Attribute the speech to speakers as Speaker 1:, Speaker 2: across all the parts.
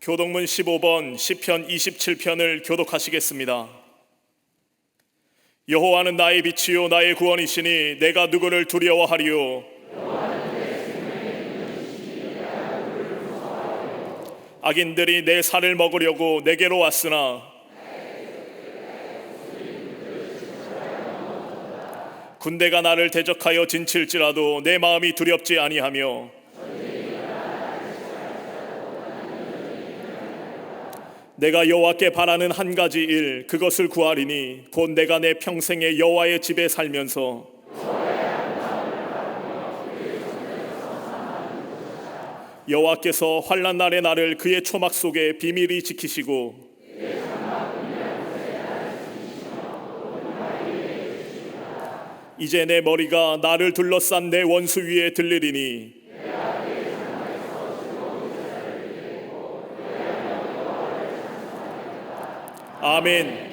Speaker 1: 교독문 15번 시편 27편을 교독하시겠습니다. 여호와는 나의 빛이요 나의 구원이시니 내가 누구를 두려워하리요. 악인들이 내 살을 먹으려고 내게로 왔으나 군대가 나를 대적하여 진칠지라도 내 마음이 두렵지 아니하며 내가 여호와께 바라는 한 가지 일 그것을 구하리니 곧 내가 내 평생에 여호와의 집에 살면서 여호와께서 환난 날의 나를 그의 초막 속에 비밀히 지키시고 이제 내 머리가 나를 둘러싼 내 원수 위에 들리리니 아멘.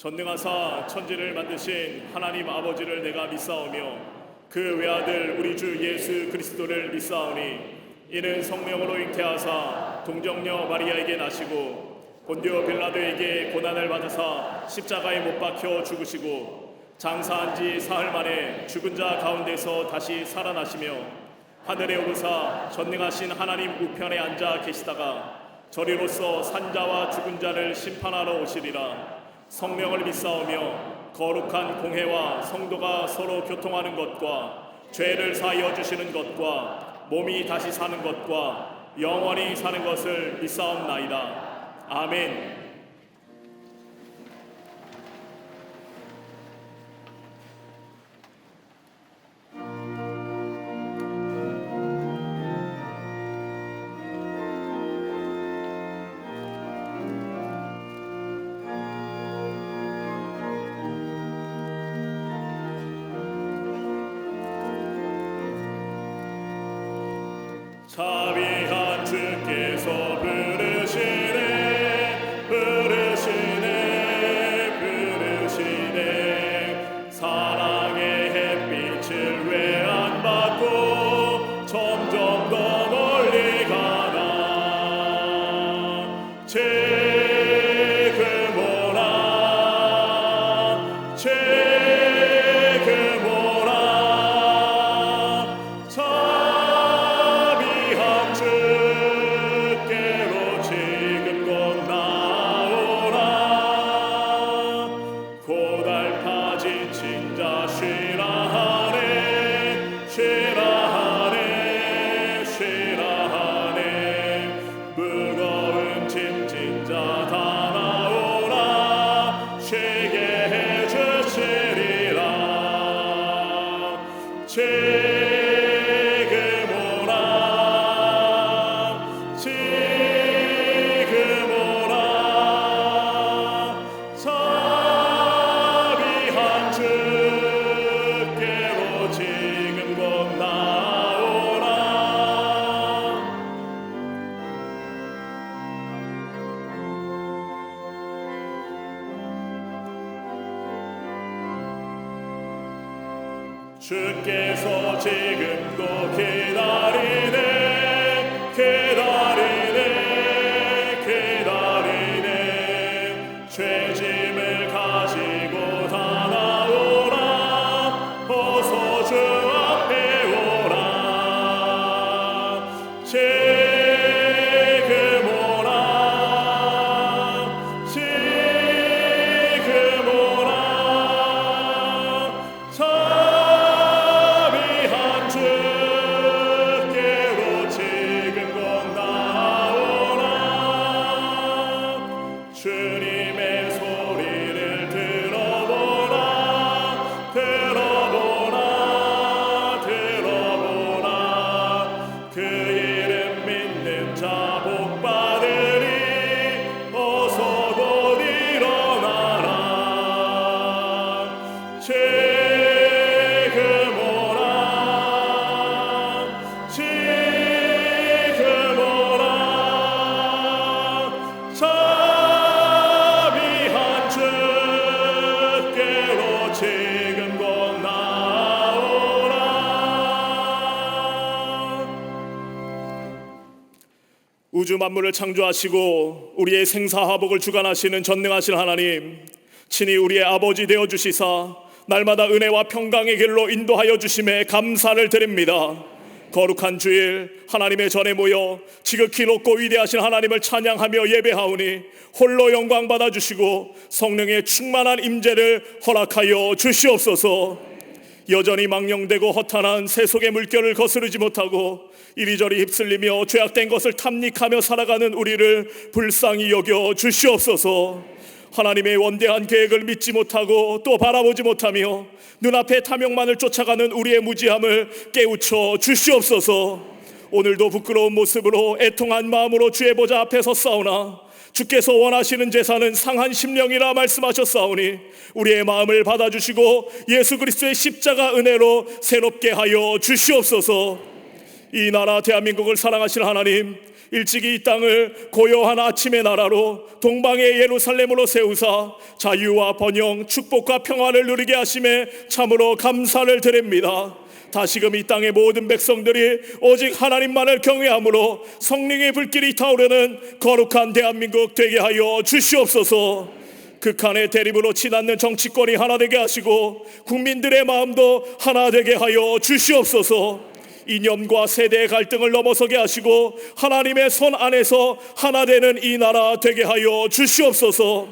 Speaker 1: 전능하사 천지를 만드신 하나님 아버지를 내가 믿사오며 그 외아들 우리 주 예수 그리스도를 믿사오니 이는 성령으로 잉태하사 동정녀 마리아에게 나시고 본디오 빌라도에게 고난을 받으사 십자가에 못 박혀 죽으시고 장사한 지 사흘 만에 죽은 자 가운데서 다시 살아나시며 하늘에 오르사 전능하신 하나님 우편에 앉아 계시다가 저리로서 산자와 죽은 자를 심판하러 오시리라. 성령을 믿사오며 거룩한 공회와 성도가 서로 교통하는 것과 죄를 사하여 주시는 것과 몸이 다시 사는 것과 영원히 사는 것을 믿사옵나이다. 아멘. 자비한 주께서 부르시네 부르시네 사랑의 햇빛을 왜 안 받고 점점 더 멀리 가나 무거운 짐 진짜 다 나오라 쉬게 해주시리라 지금 오라 자비한 주께로 지금 곧 나오라. 주께서 지금도 기다리네 죄짐을 가지고 다 나오라 어서 주 앞에 오라 지금 오라 주님의 소리를 들어보라 그 이름 믿는 자 복 받으리 어서 곧 일어나라 지금 오라 자비한 주께로 지금 곧 나오라. 우주 만물을 창조하시고 우리의 생사화복을 주관하시는 전능하신 하나님, 친히 우리의 아버지 되어 주시사 날마다 은혜와 평강의 길로 인도하여 주심에 감사를 드립니다. 거룩한 주일 하나님의 전에 모여 지극히 높고 위대하신 하나님을 찬양하며 예배하오니 홀로 영광 받아주시고 성령의 충만한 임재를 허락하여 주시옵소서. 여전히 망령되고 허탄한 세속의 물결을 거스르지 못하고 이리저리 휩쓸리며 죄악된 것을 탐닉하며 살아가는 우리를 불쌍히 여겨 주시옵소서. 하나님의 원대한 계획을 믿지 못하고 또 바라보지 못하며 눈앞의 탐욕만을 쫓아가는 우리의 무지함을 깨우쳐 주시옵소서. 오늘도 부끄러운 모습으로 애통한 마음으로 주의 보좌 앞에 섰사오나 주께서 원하시는 제사는 상한 심령이라 말씀하셨사오니 우리의 마음을 받아주시고 예수 그리스도의 십자가 은혜로 새롭게 하여 주시옵소서. 이 나라 대한민국을 사랑하신 하나님, 일찍이 이 땅을 고요한 아침의 나라로 동방의 예루살렘으로 세우사 자유와 번영, 축복과 평화를 누리게 하심에 참으로 감사를 드립니다. 다시금 이 땅의 모든 백성들이 오직 하나님만을 경외함으로 성령의 불길이 타오르는 거룩한 대한민국 되게 하여 주시옵소서. 극한의 대립으로 치닫는 정치권이 하나 되게 하시고 국민들의 마음도 하나 되게 하여 주시옵소서. 이념과 세대의 갈등을 넘어서게 하시고 하나님의 손 안에서 하나 되는 이 나라 되게 하여 주시옵소서.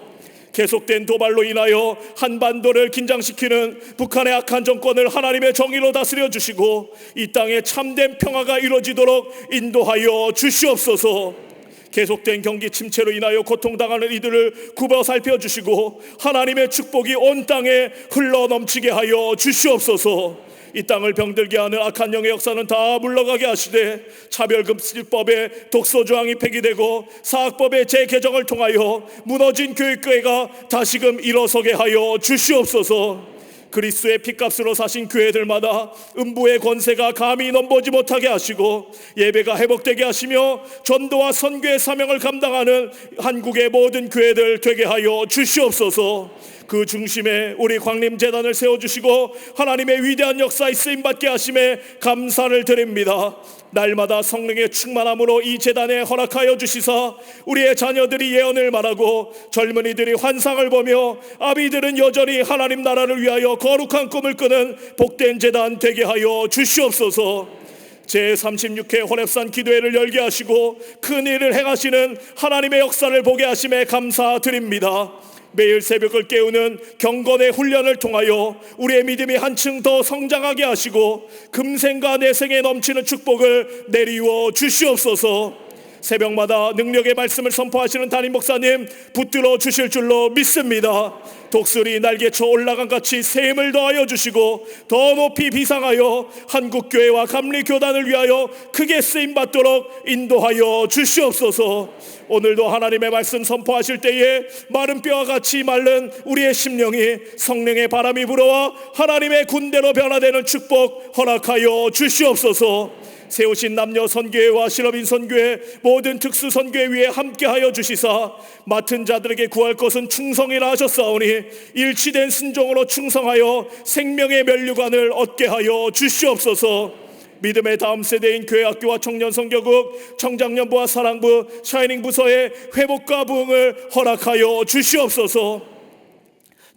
Speaker 1: 계속된 도발로 인하여 한반도를 긴장시키는 북한의 악한 정권을 하나님의 정의로 다스려 주시고 이 땅에 참된 평화가 이루어지도록 인도하여 주시옵소서. 계속된 경기 침체로 인하여 고통당하는 이들을 굽어 살펴주시고 하나님의 축복이 온 땅에 흘러넘치게 하여 주시옵소서. 이 땅을 병들게 하는 악한 영의 역사는 다 물러가게 하시되 차별금지법에 독소조항이 폐기되고 사학법의 재개정을 통하여 무너진 교육계가 다시금 일어서게 하여 주시옵소서. 그리스도의 피값으로 사신 교회들마다 음부의 권세가 감히 넘보지 못하게 하시고 예배가 회복되게 하시며 전도와 선교의 사명을 감당하는 한국의 모든 교회들 되게 하여 주시옵소서. 그 중심에 우리 광림재단을 세워주시고 하나님의 위대한 역사에 쓰임받게 하심에 감사를 드립니다. 날마다 성령의 충만함으로 이 재단에 허락하여 주시사 우리의 자녀들이 예언을 말하고 젊은이들이 환상을 보며 아비들은 여전히 하나님 나라를 위하여 거룩한 꿈을 꾸는 복된 재단 되게 하여 주시옵소서. 제36회 호렙산 기도회를 열게 하시고 큰 일을 행하시는 하나님의 역사를 보게 하심에 감사드립니다. 매일 새벽을 깨우는 경건의 훈련을 통하여 우리의 믿음이 한층 더 성장하게 하시고 금생과 내생에 넘치는 축복을 내리워 주시옵소서. 새벽마다 능력의 말씀을 선포하시는 담임 목사님 붙들어 주실 줄로 믿습니다. 독수리 날개쳐 올라간 같이 새 힘을 더하여 주시고 더 높이 비상하여 한국교회와 감리교단을 위하여 크게 쓰임받도록 인도하여 주시옵소서. 오늘도 하나님의 말씀 선포하실 때에 마른 뼈와 같이 마른 우리의 심령이 성령의 바람이 불어와 하나님의 군대로 변화되는 축복 허락하여 주시옵소서. 세우신 남녀 선교회와 실업인 선교회 모든 특수 선교회 위에 함께하여 주시사 맡은 자들에게 구할 것은 충성이라 하셨사오니 일치된 순종으로 충성하여 생명의 면류관을 얻게 하여 주시옵소서. 믿음의 다음 세대인 교회학교와 청년선교국, 청장년부와 사랑부, 샤이닝 부서의 회복과 부흥을 허락하여 주시옵소서.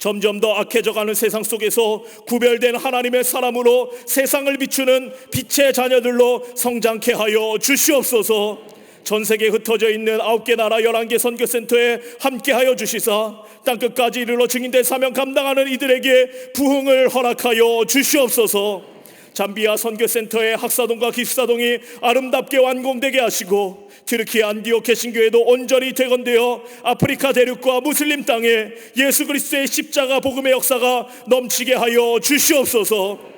Speaker 1: 점점 더 악해져가는 세상 속에서 구별된 하나님의 사람으로 세상을 비추는 빛의 자녀들로 성장케 하여 주시옵소서. 전 세계에 흩어져 있는 9개 나라 11개 선교센터에 함께하여 주시사 땅끝까지 이르러 증인된 사명 감당하는 이들에게 부흥을 허락하여 주시옵소서. 잠비아 선교센터의 학사동과 기숙사동이 아름답게 완공되게 하시고 튀르키예 안디옥 개신교회도 온전히 되건되어 아프리카 대륙과 무슬림 땅에 예수 그리스도의 십자가 복음의 역사가 넘치게 하여 주시옵소서.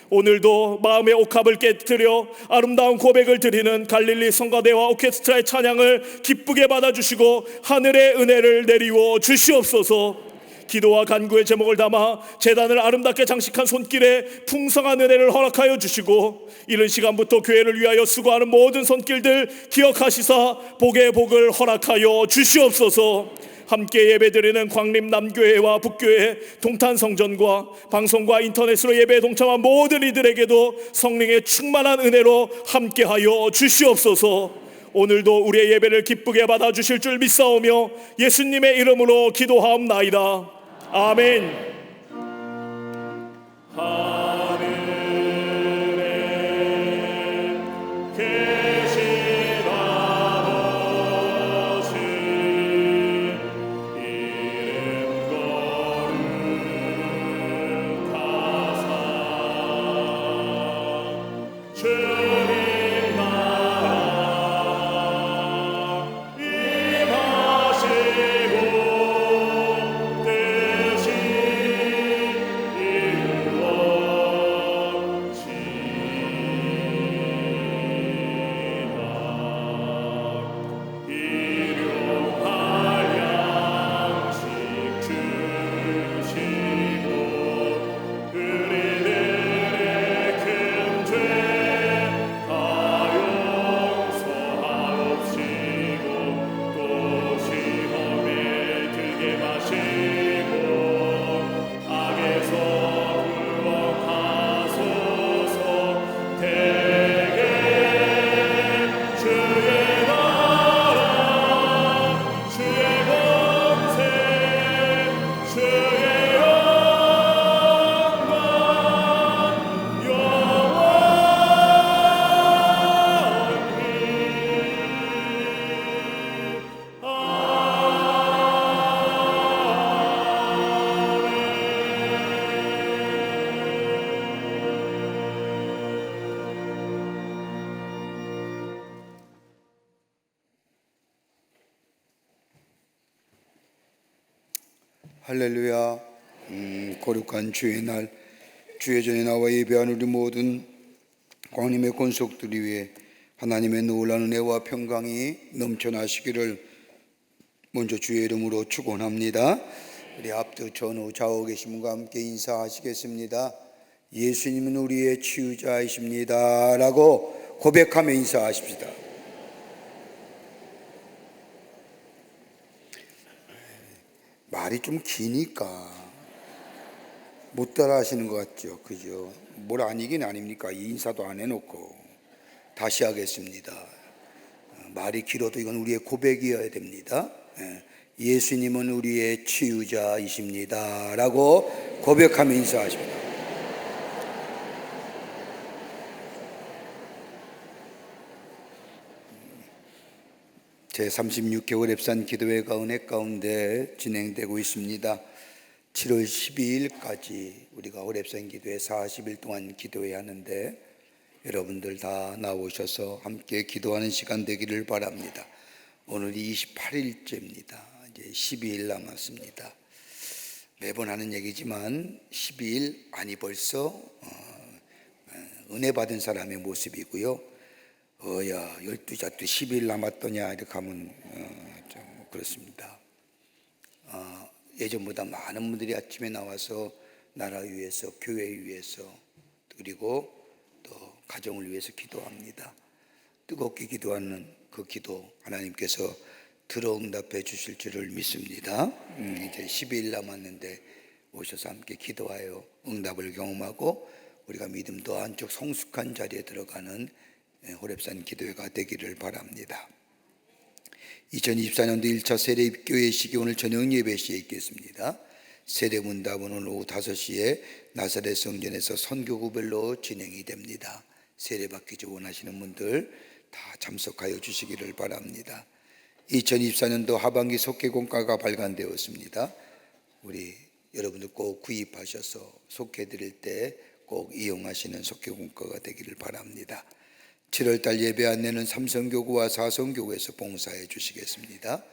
Speaker 1: 오늘도 마음의 옥합을 깨뜨려 아름다운 고백을 드리는 갈릴리 성가대와 오케스트라의 찬양을 기쁘게 받아주시고 하늘의 은혜를 내리워 주시옵소서. 기도와 간구의 제목을 담아 제단을 아름답게 장식한 손길에 풍성한 은혜를 허락하여 주시고 이른 시간부터 교회를 위하여 수고하는 모든 손길들 기억하시사 복의 복을 허락하여 주시옵소서. 함께 예배드리는 광림 남교회와 북교회 동탄성전과 방송과 인터넷으로 예배에 동참한 모든 이들에게도 성령의 충만한 은혜로 함께하여 주시옵소서. 오늘도 우리의 예배를 기쁘게 받아주실 줄 믿사오며 예수님의 이름으로 기도하옵나이다. 아멘. 하늘에 계신 아버지 이름 거룩하사 주님
Speaker 2: 할렐루야. 거룩한 주의 날, 주의 전에 나와 예배한 우리 모든 광님의 권속들이 위해 하나님의 놀라운 은혜와 평강이 넘쳐나시기를 먼저 주의 이름으로 축원합니다. 우리 앞뒤 전후 좌우 계신 분과 함께 인사하시겠습니다. 예수님은 우리의 치유자이십니다 라고 고백하며 인사하십시다. 말이 좀 기니까 못 따라 하시는 것 같죠? 그죠? 뭘 아니긴 아닙니까? 인사도 안 해놓고. 다시 하겠습니다. 말이 길어도 이건 우리의 고백이어야 됩니다. 예수님은 우리의 치유자이십니다 라고 고백하며 인사하십니다. 제36회 랩산 기도회가 은혜 가운데 진행되고 있습니다. 7월 12일까지 우리가 랩산 기도회 40일 동안 기도해야 하는데 여러분들 다 나오셔서 함께 기도하는 시간 되기를 바랍니다. 오늘이 28일째입니다. 이제 12일 남았습니다. 매번 하는 얘기지만 12일 아니 벌써 은혜 받은 사람의 모습이고요. 12자 또 10일 남았더냐 이렇게 하면 좀 그렇습니다. 예전보다 많은 분들이 아침에 나와서 나라 위해서, 교회 위해서, 그리고 또 가정을 위해서 기도합니다. 뜨겁게 기도하는 그 기도 하나님께서 들어응답해 주실 줄을 믿습니다. 이제 12일 남았는데 오셔서 함께 기도하여 응답을 경험하고 우리가 믿음도 한쪽 성숙한 자리에 들어가는 호랩산 기도회가 되기를 바랍니다. 2024년도 1차 세례교회 시기 오늘 저녁 예배 시에 있겠습니다. 세례문답은 오늘 오후 5시에 나사렛 성전에서 선교구별로 진행이 됩니다. 세례받기 원하시는 분들 다 참석하여 주시기를 바랍니다. 2024년도 하반기 속회공과가 발간되었습니다. 우리 여러분들 꼭 구입하셔서 속회드릴 때 꼭 이용하시는 속회공과가 되기를 바랍니다. 7월달 예배 안내는 삼성교구와 사성교구에서 봉사해 주시겠습니다.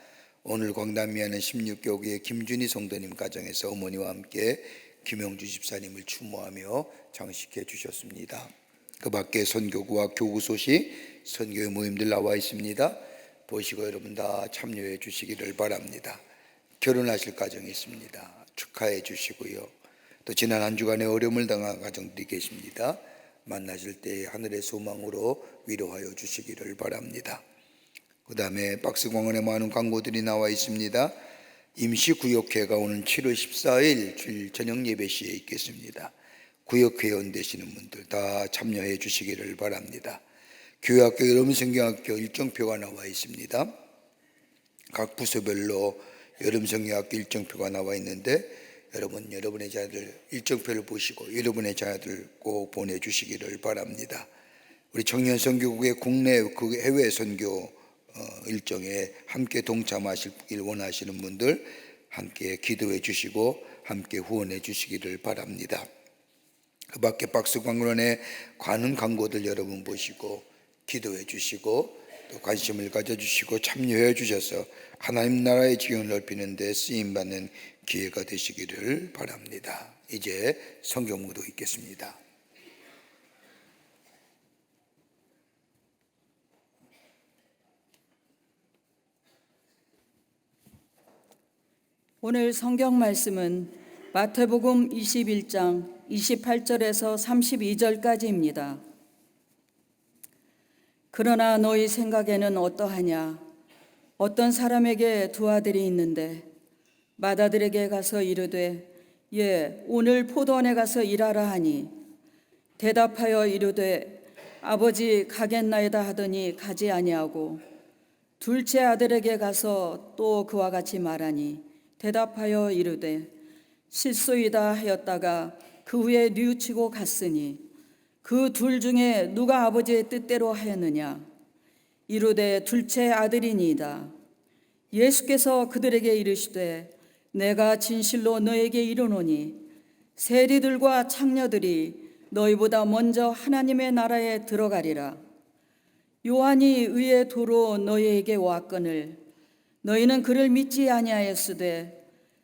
Speaker 2: 오늘 광담미하는 16교구의 김준희 성도님 가정에서 어머니와 함께 김영주 집사님을 추모하며 장식해 주셨습니다. 그 밖에 선교구와 교구 소식, 선교회 모임들 나와 있습니다. 보시고 여러분 다 참여해 주시기를 바랍니다. 결혼하실 가정이 있습니다. 축하해 주시고요. 또 지난 한 주간에 어려움을 당한 가정들이 계십니다. 만나실 때 하늘의 소망으로 위로하여 주시기를 바랍니다. 그 다음에 박스공원에 많은 광고들이 나와 있습니다. 임시구역회가 오는 7월 14일 주일 저녁 예배 시에 있겠습니다. 구역회원 되시는 분들 다 참여해 주시기를 바랍니다. 교회학교 여름성경학교 일정표가 나와 있습니다. 각 부서별로 여름성경학교 일정표가 나와 있는데 여러분의 자녀들 일정표를 보시고 여러분의 자녀들 꼭 보내주시기를 바랍니다. 우리 청년선교국의 국내 해외 선교 일정에 함께 동참하시길 원하시는 분들 함께 기도해 주시고 함께 후원해 주시기를 바랍니다. 그 밖에 박스광론에 관한 광고들 여러분 보시고 기도해 주시고 또 관심을 가져주시고 참여해 주셔서 하나님 나라의 지경을 넓히는 데 쓰임받는 기회가 되시기를 바랍니다. 이제 성경무도 읽겠습니다.
Speaker 3: 오늘 성경 말씀은 마태복음 21장 28절에서 32절까지입니다. 그러나 너희 생각에는 어떠하냐? 어떤 사람에게 두 아들이 있는데 맏아들에게 가서 이르되 오늘 포도원에 가서 일하라 하니 대답하여 이르되 아버지 가겠나이다 하더니 가지 아니하고 둘째 아들에게 가서 또 그와 같이 말하니 대답하여 이르되 실소이다 하였다가 그 후에 뉘우치고 갔으니 그 둘 중에 누가 아버지의 뜻대로 하였느냐? 이르되 둘째 아들이니이다. 예수께서 그들에게 이르시되 내가 진실로 너에게 이르노니 세리들과 창녀들이 너희보다 먼저 하나님의 나라에 들어가리라. 요한이 의의 도로 너희에게 왔거늘 너희는 그를 믿지 아니하였으되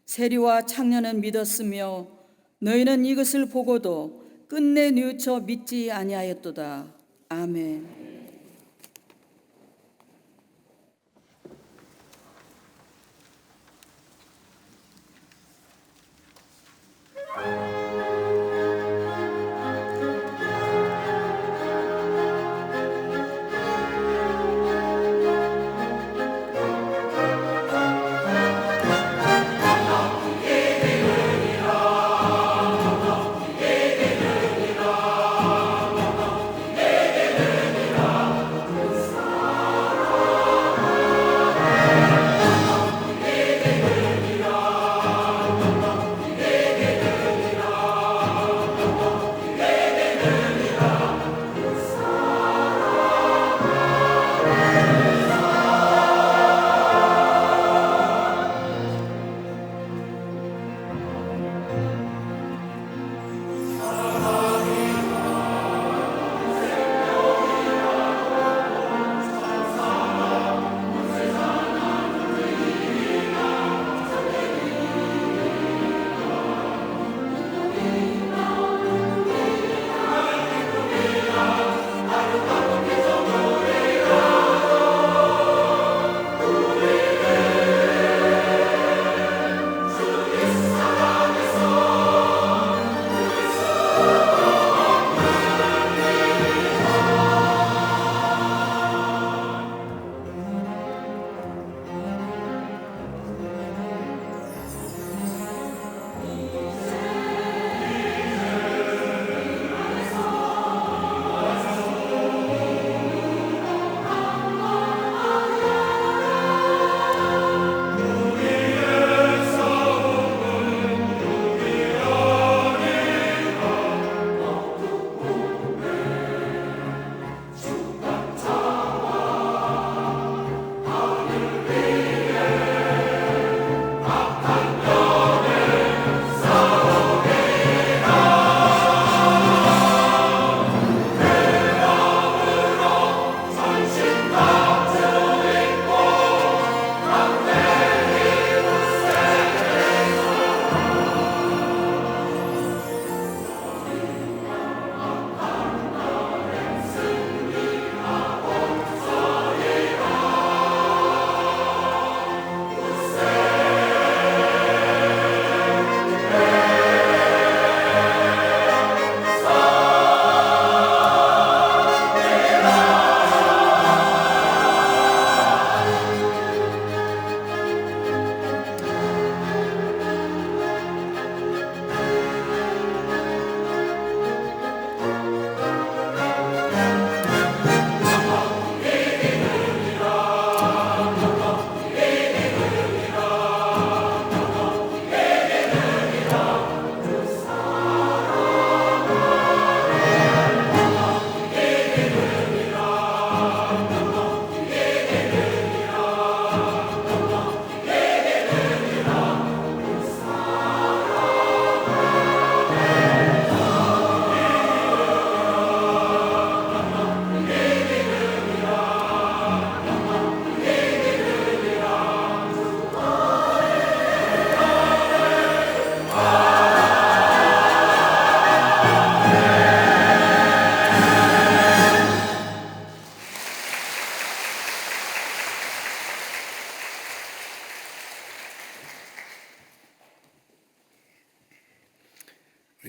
Speaker 3: 세리와 창녀는 믿었으며 너희는 이것을 보고도 끝내 뉘우쳐 믿지 아니하였도다. 아멘.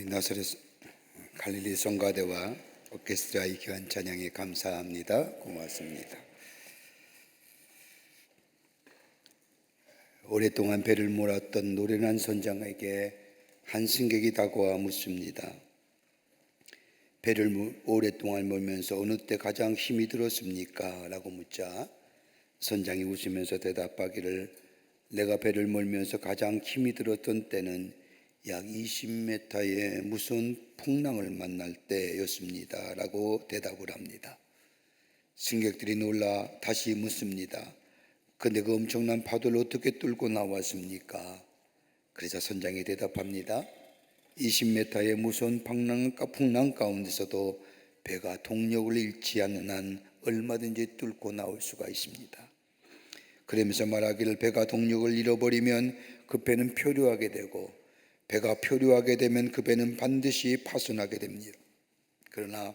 Speaker 2: 우리 나사렛 갈릴리 성가대와 오케스트라의 귀한 찬양에 감사합니다. 고맙습니다. 오랫동안 배를 몰았던 노련한 선장에게 한 승객이 다가와 묻습니다. 배를 오랫동안 몰면서 어느 때 가장 힘이 들었습니까? 라고 묻자 선장이 웃으면서 대답하기를 내가 배를 몰면서 가장 힘이 들었던 때는 약 20m의 무서운 풍랑을 만날 때였습니다. 라고 대답을 합니다. 승객들이 놀라 다시 묻습니다. 근데 그 엄청난 파도를 어떻게 뚫고 나왔습니까? 그러자 선장이 대답합니다. 20m의 무서운 풍랑 가운데서도 배가 동력을 잃지 않는 한 얼마든지 뚫고 나올 수가 있습니다. 그러면서 말하기를 배가 동력을 잃어버리면 그 배는 표류하게 되고 배가 표류하게 되면 그 배는 반드시 파손하게 됩니다. 그러나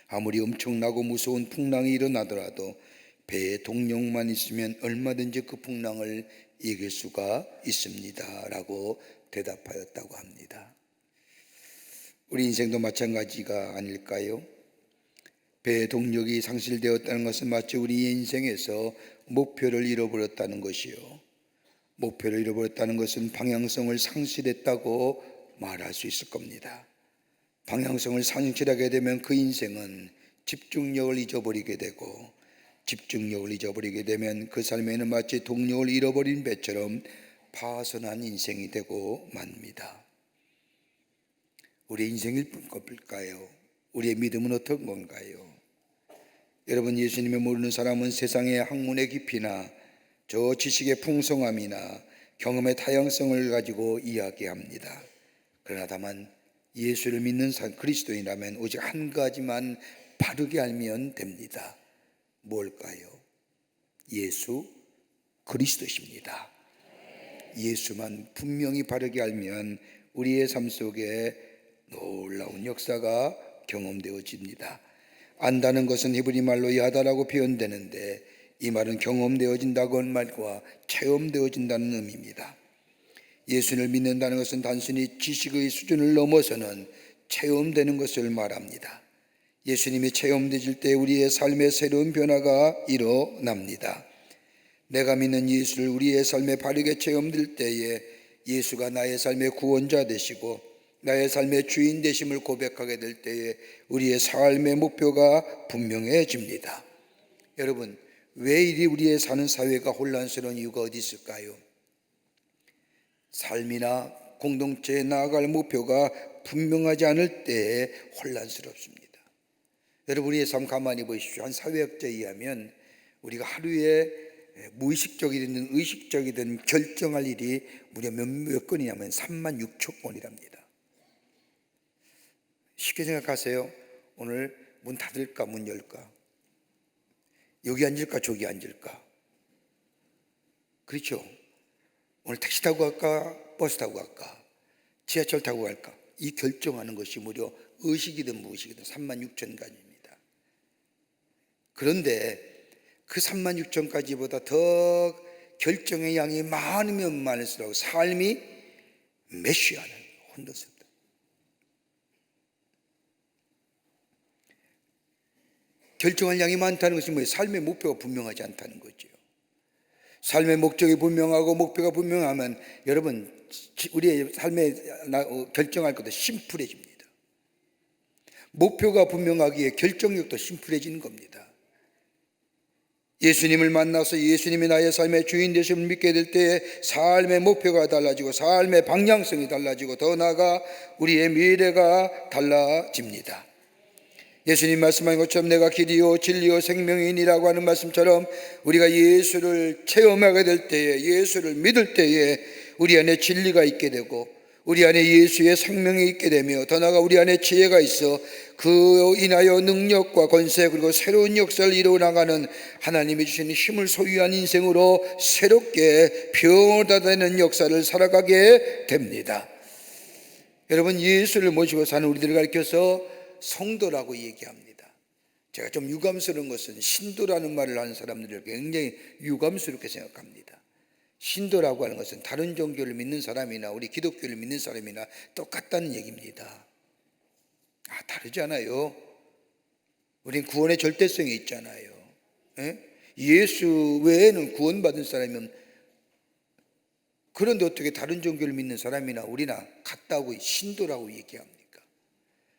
Speaker 2: 아무리 엄청나고 무서운 풍랑이 일어나더라도 배에 동력만 있으면 얼마든지 그 풍랑을 이길 수가 있습니다 라고 대답하였다고 합니다. 우리 인생도 마찬가지가 아닐까요? 배의 동력이 상실되었다는 것은 마치 우리 인생에서 목표를 잃어버렸다는 것이요, 목표를 잃어버렸다는 것은 방향성을 상실했다고 말할 수 있을 겁니다. 방향성을 상실하게 되면 그 인생은 집중력을 잊어버리게 되고, 집중력을 잊어버리게 되면 그 삶에는 마치 동력을 잃어버린 배처럼 파손한 인생이 되고 맙니다. 우리 인생일 것일까요? 우리의 믿음은 어떤 건가요? 여러분, 예수님을 모르는 사람은 세상의 학문의 깊이나 저 지식의 풍성함이나 경험의 다양성을 가지고 이야기합니다. 그러나 다만 예수를 믿는 그리스도인이라면 오직 한 가지만 바르게 알면 됩니다. 뭘까요? 예수 그리스도십니다. 예수만 분명히 바르게 알면 우리의 삶 속에 놀라운 역사가 경험되어집니다. 안다는 것은 히브리 말로 야다라고 표현되는데, 이 말은 경험되어진다고 하는 말과 체험되어진다는 의미입니다. 예수를 믿는다는 것은 단순히 지식의 수준을 넘어서는 체험되는 것을 말합니다. 예수님이 체험되질 때 우리의 삶에 새로운 변화가 일어납니다. 내가 믿는 예수를 우리의 삶에 바르게 체험될 때에 예수가 나의 삶의 구원자 되시고 나의 삶의 주인 되심을 고백하게 될 때에 우리의 삶의 목표가 분명해집니다. 여러분, 왜 이리 우리의 사는 사회가 혼란스러운 이유가 어디 있을까요? 삶이나 공동체에 나아갈 목표가 분명하지 않을 때에 혼란스럽습니다. 여러분, 우리의 삶 가만히 보십시오. 한 사회학자에 의하면 우리가 하루에 무의식적이든 의식적이든 결정할 일이 무려 몇 건이냐면 36,000건이랍니다. 쉽게 생각하세요. 오늘 문 닫을까 문 열까? 여기 앉을까 저기 앉을까? 그렇죠? 오늘 택시 타고 갈까 버스 타고 갈까 지하철 타고 갈까? 이 결정하는 것이 무려 의식이든 무의식이든 36,000가지입니다. 그런데 그 36,000가지보다 더 결정의 양이 많으면 많을수록 삶이 메시아는 혼돈스럽다. 결정할 양이 많다는 것이 뭐예요? 삶의 목표가 분명하지 않다는 거죠. 삶의 목적이 분명하고 목표가 분명하면 여러분, 우리의 삶에 결정할 것도 심플해집니다. 목표가 분명하기에 결정력도 심플해지는 겁니다. 예수님을 만나서 예수님이 나의 삶의 주인 되심을 믿게 될 때에 삶의 목표가 달라지고 삶의 방향성이 달라지고 더 나아가 우리의 미래가 달라집니다. 예수님 말씀하신 것처럼 내가 길이요 진리요 생명이니라고 하는 말씀처럼 우리가 예수를 체험하게 될 때에, 예수를 믿을 때에 우리 안에 진리가 있게 되고 우리 안에 예수의 생명이 있게 되며 더 나아가 우리 안에 지혜가 있어 그 인하여 능력과 권세 그리고 새로운 역사를 이루어나가는 하나님이 주시는 힘을 소유한 인생으로 새롭게 변화되는 역사를 살아가게 됩니다. 여러분, 예수를 모시고 사는 우리들을 가르쳐서 성도라고 얘기합니다. 제가 좀 유감스러운 것은 신도라는 말을 하는 사람들을 굉장히 유감스럽게 생각합니다. 신도라고 하는 것은 다른 종교를 믿는 사람이나 우리 기독교를 믿는 사람이나 똑같다는 얘기입니다. 다르잖아요. 우린 구원의 절대성이 있잖아요. 예수 외에는 구원받은 사람이면, 그런데 어떻게 다른 종교를 믿는 사람이나 우리나 같다고 신도라고 얘기합니까?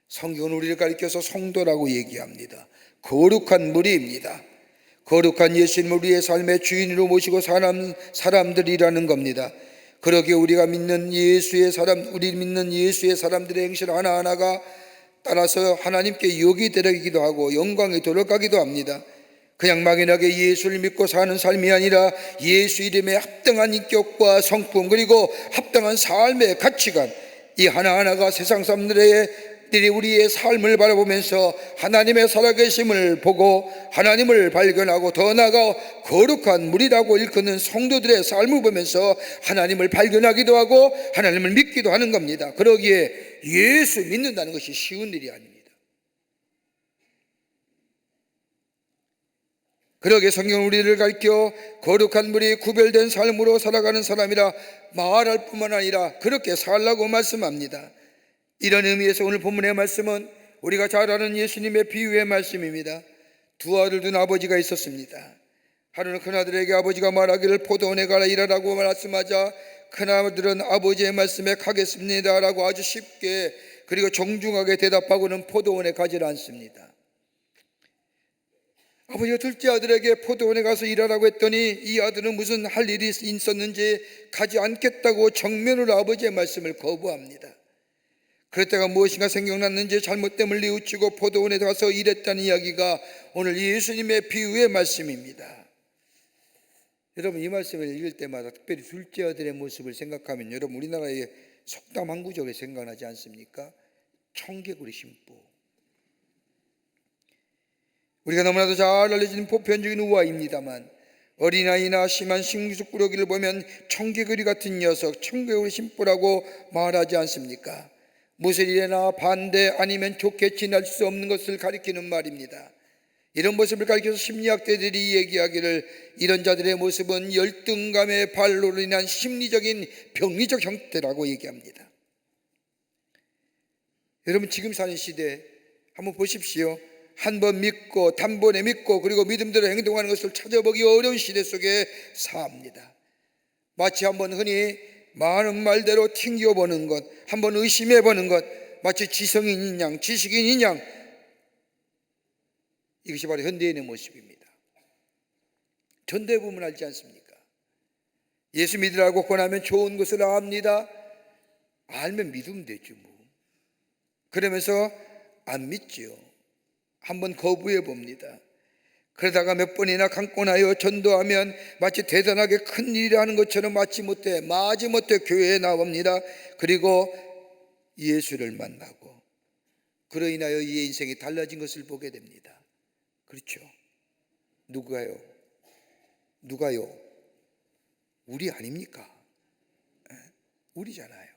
Speaker 2: 성경은 우리를 가리켜서 성도라고 얘기합니다. 거룩한 무리입니다. 거룩한 예수님을 우리의 삶의 주인으로 모시고 사는 사람들이라는 겁니다. 그러기에 우리가 믿는 예수의 사람, 우리 믿는 예수의 사람들의 행실 하나하나가 따라서 하나님께 욕이 되기도 하고 영광이 돌아가기도 합니다. 그냥 막연하게 예수를 믿고 사는 삶이 아니라 예수 이름에 합당한 인격과 성품 그리고 합당한 삶의 가치관, 이 하나하나가 세상 사람들의 우리들이 우리의 삶을 바라보면서 하나님의 살아계심을 보고 하나님을 발견하고 더 나아가 거룩한 물이라고 일컫는 성도들의 삶을 보면서 하나님을 발견하기도 하고 하나님을 믿기도 하는 겁니다. 그러기에 예수 믿는다는 것이 쉬운 일이 아닙니다. 그러기에 성경은 우리를 가르쳐 거룩한 물이 구별된 삶으로 살아가는 사람이라 말할 뿐만 아니라 그렇게 살라고 말씀합니다. 이런 의미에서 오늘 본문의 말씀은 우리가 잘 아는 예수님의 비유의 말씀입니다. 두 아들 둔 아버지가 있었습니다. 하루는 큰아들에게 아버지가 말하기를 포도원에 가라 일하라고 말씀하자 큰아들은 아버지의 말씀에 가겠습니다 라고 아주 쉽게 그리고 정중하게 대답하고는 포도원에 가지 않습니다. 아버지가 둘째 아들에게 포도원에 가서 일하라고 했더니 이 아들은 무슨 할 일이 있었는지 가지 않겠다고 정면으로 아버지의 말씀을 거부합니다. 그랬다가 무엇인가 생각났는지 잘못됨을 뉘우치고 포도원에 가서 일했다는 이야기가 오늘 예수님의 비유의 말씀입니다. 여러분, 이 말씀을 읽을 때마다 특별히 둘째 아들의 모습을 생각하면 여러분 우리나라의 속담 한 구절이 생각나지 않습니까? 청개구리 심보. 우리가 너무나도 잘 알려진 보편적인 우화입니다만 어린아이나 심한 식물꾸러기를 보면 청개구리 같은 녀석, 청개구리 심보라고 말하지 않습니까? 무슨 일이나 반대 아니면 좋게 지낼 수 없는 것을 가리키는 말입니다. 이런 모습을 가리켜서 심리학자들이 얘기하기를 이런 자들의 모습은 열등감의 발로로 인한 심리적인 병리적 형태라고 얘기합니다. 여러분, 지금 사는 시대 한번 보십시오. 한 번 믿고 단번에 믿고 그리고 믿음대로 행동하는 것을 찾아보기 어려운 시대 속에 삽니다. 마치 한번 흔히 많은 말대로 튕겨보는 것, 한번 의심해보는 것, 마치 지성인인 양, 지식인인 양, 이것이 바로 현대인의 모습입니다. 전대부분 알지 않습니까? 예수 믿으라고 권하면 좋은 것을 압니다. 알면 믿으면 되죠 뭐. 그러면서 안 믿지요. 한번 거부해 봅니다. 그러다가 몇 번이나 강권하여 전도하면 마치 대단하게 큰 일이라는 것처럼 마지못해 교회에 나옵니다. 그리고 예수를 만나고 그로 인하여 이의 인생이 달라진 것을 보게 됩니다. 그렇죠? 누가요? 우리 아닙니까? 우리잖아요.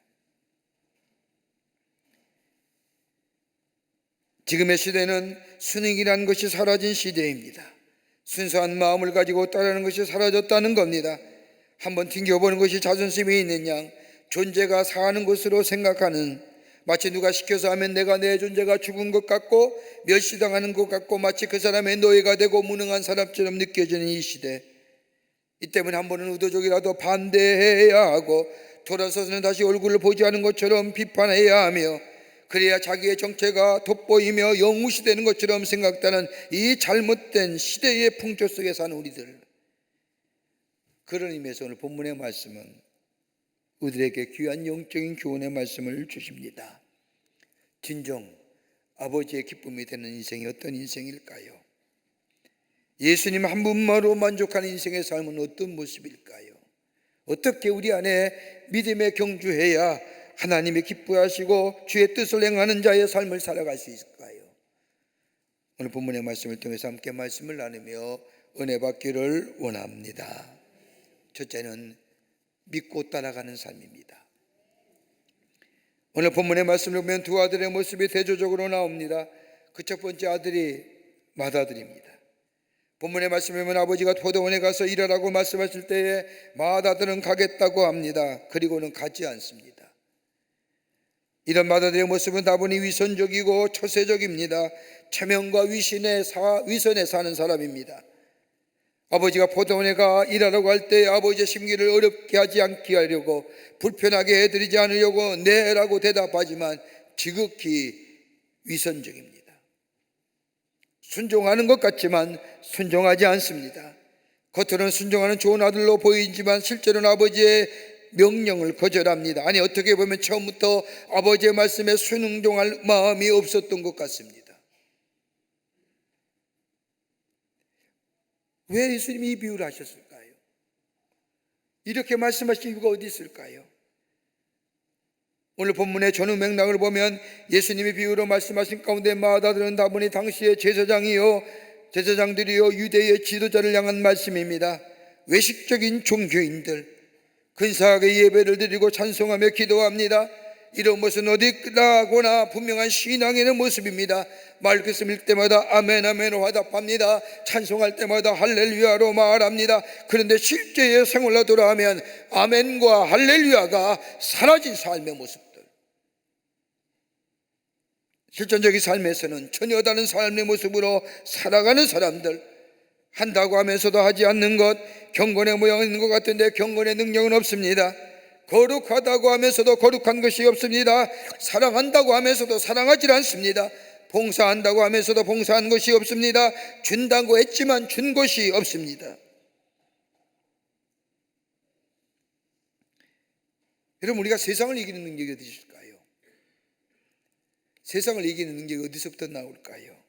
Speaker 2: 지금의 시대는 순응이라는 것이 사라진 시대입니다. 순수한 마음을 가지고 따르는 것이 사라졌다는 겁니다. 한번 튕겨보는 것이 자존심이 있는 양, 존재가 사는 것으로 생각하는, 마치 누가 시켜서 하면 내 존재가 죽은 것 같고 멸시당하는 것 같고 마치 그 사람의 노예가 되고 무능한 사람처럼 느껴지는 이 시대. 이 때문에 한 번은 의도적이라도 반대해야 하고 돌아서서는 다시 얼굴을 보지 않은 것처럼 비판해야 하며 그래야 자기의 정체가 돋보이며 영웅시되는 것처럼 생각되는 이 잘못된 시대의 풍조 속에 사는 우리들, 그런 의미에서 오늘 본문의 말씀은 우리에게 귀한 영적인 교훈의 말씀을 주십니다. 진정 아버지의 기쁨이 되는 인생이 어떤 인생일까요? 예수님 한 분만으로 만족하는 인생의 삶은 어떤 모습일까요? 어떻게 우리 안에 믿음에 경주해야 하나님이 기뻐하시고 주의 뜻을 행하는 자의 삶을 살아갈 수 있을까요? 오늘 본문의 말씀을 통해서 함께 말씀을 나누며 은혜 받기를 원합니다. 첫째는 믿고 따라가는 삶입니다. 오늘 본문의 말씀을 보면 두 아들의 모습이 대조적으로 나옵니다. 그 첫 번째 아들이 맏아들입니다. 본문의 말씀에 보면 아버지가 포도원에 가서 일하라고 말씀하실 때에 맏아들은 가겠다고 합니다. 그리고는 가지 않습니다. 이런 맏아들의 모습은 다분히 위선적이고 처세적입니다. 체면과 위선에 사는 사람입니다. 아버지가 포도원에 가 일하라고 할 때 아버지의 심기를 어렵게 하지 않게 하려고, 불편하게 해드리지 않으려고 네라고 대답하지만 지극히 위선적입니다. 순종하는 것 같지만 순종하지 않습니다. 겉으로는 순종하는 좋은 아들로 보이지만 실제로는 아버지의 명령을 거절합니다. 아니, 어떻게 보면 처음부터 아버지의 말씀에 순응종할 마음이 없었던 것 같습니다. 왜 예수님이 이 비유를 하셨을까요? 이렇게 말씀하신 이유가 어디 있을까요? 오늘 본문의 전후 맥락을 보면 예수님이 비유로 말씀하신 가운데 마다들은 다분히 당시의 제사장들이요 유대의 지도자를 향한 말씀입니다. 외식적인 종교인들, 근사하게 예배를 드리고 찬송하며 기도합니다. 이런 것은 어디라거나 분명한 신앙인의 모습입니다. 말씀 읽을 때마다 아멘 아멘으로 화답합니다. 찬송할 때마다 할렐루야로 말합니다. 그런데 실제의 생활로 돌아가면 아멘과 할렐루야가 사라진 삶의 모습들, 실존적인 삶에서는 전혀 다른 삶의 모습으로 살아가는 사람들, 한다고 하면서도 하지 않는 것, 경건의 모양은 있는 것 같은데 경건의 능력은 없습니다. 거룩하다고 하면서도 거룩한 것이 없습니다. 사랑한다고 하면서도 사랑하지 않습니다. 봉사한다고 하면서도 봉사한 것이 없습니다. 준다고 했지만 준 것이 없습니다. 여러분, 우리가 세상을 이기는 능력이 어디 있을까요? 세상을 이기는 능력이 어디서부터 나올까요?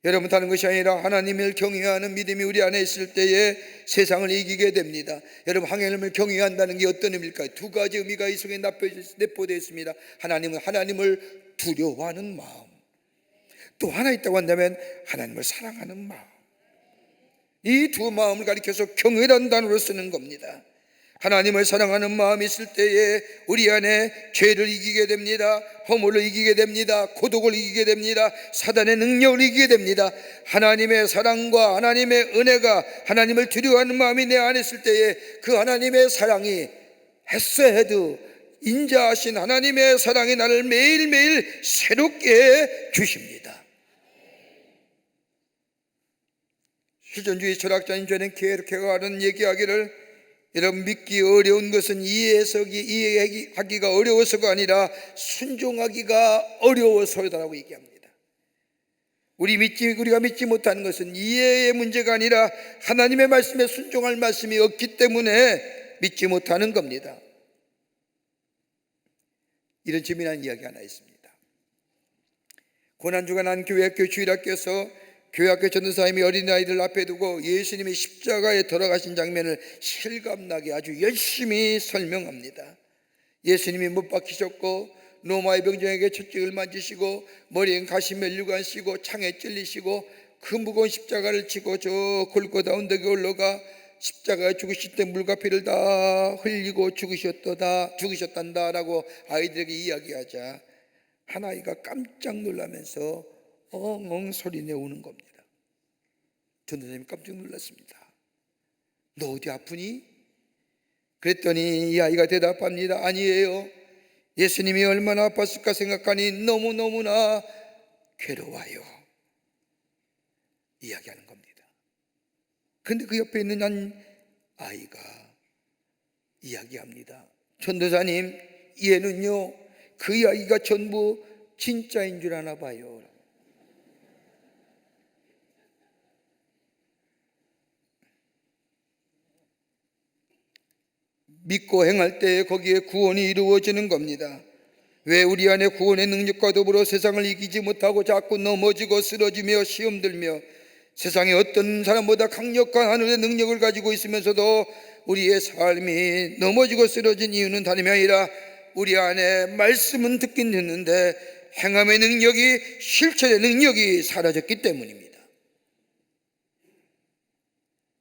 Speaker 2: 여러분, 다른 것이 아니라 하나님을 경외하는 믿음이 우리 안에 있을 때에 세상을 이기게 됩니다. 여러분, 하나님을 경외한다는 게 어떤 의미일까요? 두 가지 의미가 이 속에 내포되어 있습니다. 하나님을 두려워하는 마음, 또 하나 있다고 한다면 하나님을 사랑하는 마음. 이 두 마음을 가리켜서 경외라는 단어로 쓰는 겁니다. 하나님을 사랑하는 마음이 있을 때에 우리 안에 죄를 이기게 됩니다. 허물을 이기게 됩니다. 고독을 이기게 됩니다. 사단의 능력을 이기게 됩니다. 하나님의 사랑과 하나님의 은혜가, 하나님을 두려워하는 마음이 내 안에 있을 때에 그 하나님의 사랑이 헤세드, 인자하신 하나님의 사랑이 나를 매일매일 새롭게 주십니다. 실존주의 철학자인 존 케르케가르는 얘기하기를, 여러분, 믿기 어려운 것은 이해하기가 어려워서가 아니라 순종하기가 어려워서라고 얘기합니다. 우리가 믿지 못하는 것은 이해의 문제가 아니라 하나님의 말씀에 순종할 말씀이 없기 때문에 믿지 못하는 겁니다. 이런 재미난 이야기 하나 있습니다. 고난주간 한 교회학교 주일학교에서 교회학교 전도사님이 어린아이들 앞에 두고 예수님이 십자가에 돌아가신 장면을 실감나게 아주 열심히 설명합니다. 예수님이 못 박히셨고 로마의 병정에게 채찍을 만지시고 머리엔 가시 면류관 씌고 창에 찔리시고 그 무거운 십자가를 지고 저 골고다 언덕에 올라가 십자가에 죽으실 때 물과 피를 다 흘리고 죽으셨단다라고 아이들에게 이야기하자 한 아이가 깜짝 놀라면서 엉엉 소리내 우는 겁니다. 전도사님이 깜짝 놀랐습니다. 너 어디 아프니? 그랬더니 이 아이가 대답합니다. 아니에요. 예수님이 얼마나 아팠을까 생각하니 너무너무나 괴로워요. 이야기하는 겁니다. 그런데 그 옆에 있는 한 아이가 이야기합니다. 전도사님, 얘는요 그 이야기가 전부 진짜인 줄 아나 봐요. 믿고 행할 때 거기에 구원이 이루어지는 겁니다. 왜 우리 안에 구원의 능력과 더불어 세상을 이기지 못하고 자꾸 넘어지고 쓰러지며 시험 들며 세상에 어떤 사람보다 강력한 하늘의 능력을 가지고 있으면서도 우리의 삶이 넘어지고 쓰러진 이유는 다름이 아니라 우리 안에 말씀은 듣긴 듣는데 행함의 능력이, 실천의 능력이 사라졌기 때문입니다.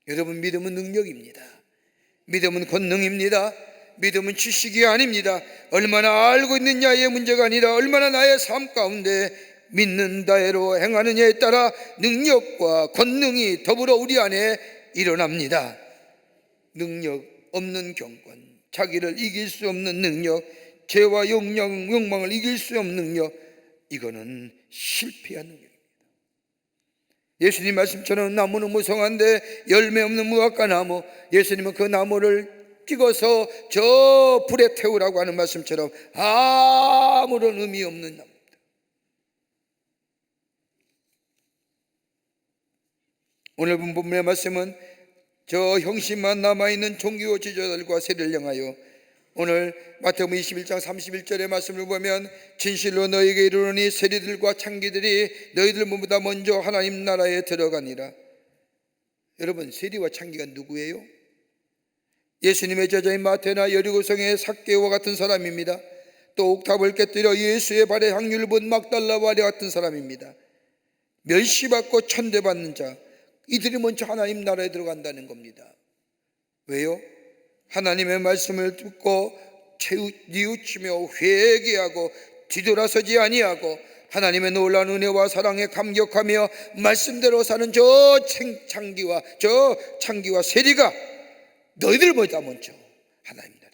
Speaker 2: 여러분, 믿음은 능력입니다. 믿음은 권능입니다. 믿음은 지식이 아닙니다. 얼마나 알고 있느냐의 문제가 아니라 얼마나 나의 삶 가운데 믿는다로 행하느냐에 따라 능력과 권능이 더불어 우리 안에 일어납니다. 능력 없는 경건, 자기를 이길 수 없는 능력, 죄와 욕망을 이길 수 없는 능력, 이거는 실패한 능력입니다. 예수님 말씀처럼 나무는 무성한데 열매 없는 무화과 나무, 예수님은 그 나무를 찍어서 저 불에 태우라고 하는 말씀처럼 아무런 의미 없는 나무입니다. 오늘 본문의 말씀은 저 형식만 남아있는 종교 지도자들과 세대를 향하여, 오늘 마태복음 21장 31절의 말씀을 보면 진실로 너에게 이르노니 세리들과 창기들이 너희들보다 먼저 하나님 나라에 들어가니라. 여러분, 세리와 창기가 누구예요? 예수님의 제자인 마태나 여리고성의 삭개오와 같은 사람입니다. 또 옥탑을 깨뜨려 예수의 발에 향유를 본 막달라 마리아 같은 사람입니다. 멸시받고 천대받는 자, 이들이 먼저 하나님 나라에 들어간다는 겁니다. 왜요? 하나님의 말씀을 듣고 뉘우치며 회개하고 뒤돌아서지 아니하고 하나님의 놀라운 은혜와 사랑에 감격하며 말씀대로 사는 저 창기와 세리가 너희들보다 먼저 하나님 나라.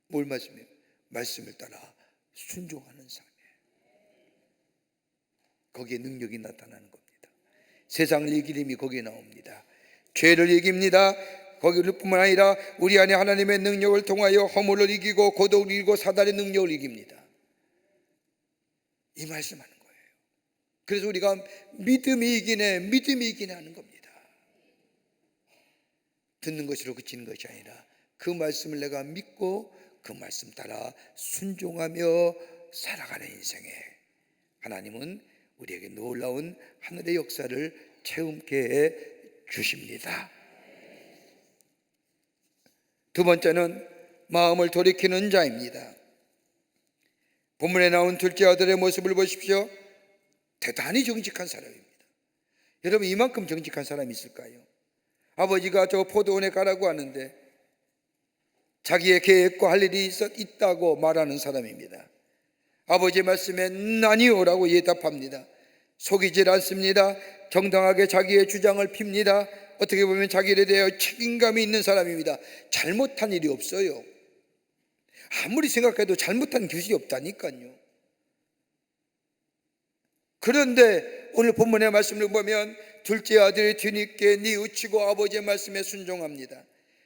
Speaker 2: 뭘 말씀해요? 말씀을 따라 순종하는 삶이에요. 거기에 능력이 나타나는 겁니다. 세상을 이길 힘이 거기에 나옵니다. 죄를 이깁니다. 거기뿐만 아니라 우리 안에 하나님의 능력을 통하여 허물을 이기고 고독을 이기고 사단의 능력을 이깁니다. 이 말씀하는 거예요. 그래서 우리가 믿음이 이기네 하는 겁니다. 듣는 것으로 그치는 것이 아니라 그 말씀을 내가 믿고 그 말씀 따라 순종하며 살아가는 인생에 하나님은 우리에게 놀라운 하늘의 역사를 체험케 해 주십니다. 두 번째는 마음을 돌이키는 자입니다. 본문에 나온 둘째 아들의 모습을 보십시오. 대단히 정직한 사람입니다. 여러분, 이만큼 정직한 사람이 있을까요? 아버지가 저 포도원에 가라고 하는데 자기의 계획과 할 일이 있다고 말하는 사람입니다. 아버지의 말씀에 아니오라고 예답합니다. 속이질 않습니다. 정당하게 자기의 주장을 핍니다. 어떻게 보면 자기에 대해 책임감이 있는 사람입니다. 잘못한 일이 없어요. 아무리 생각해도 잘못한 것이 없다니까요. 그런데 오늘 본문의 말씀을 보면 둘째 아들이 뒤늦게 뉘우치고 아버지의 말씀에 순종합니다.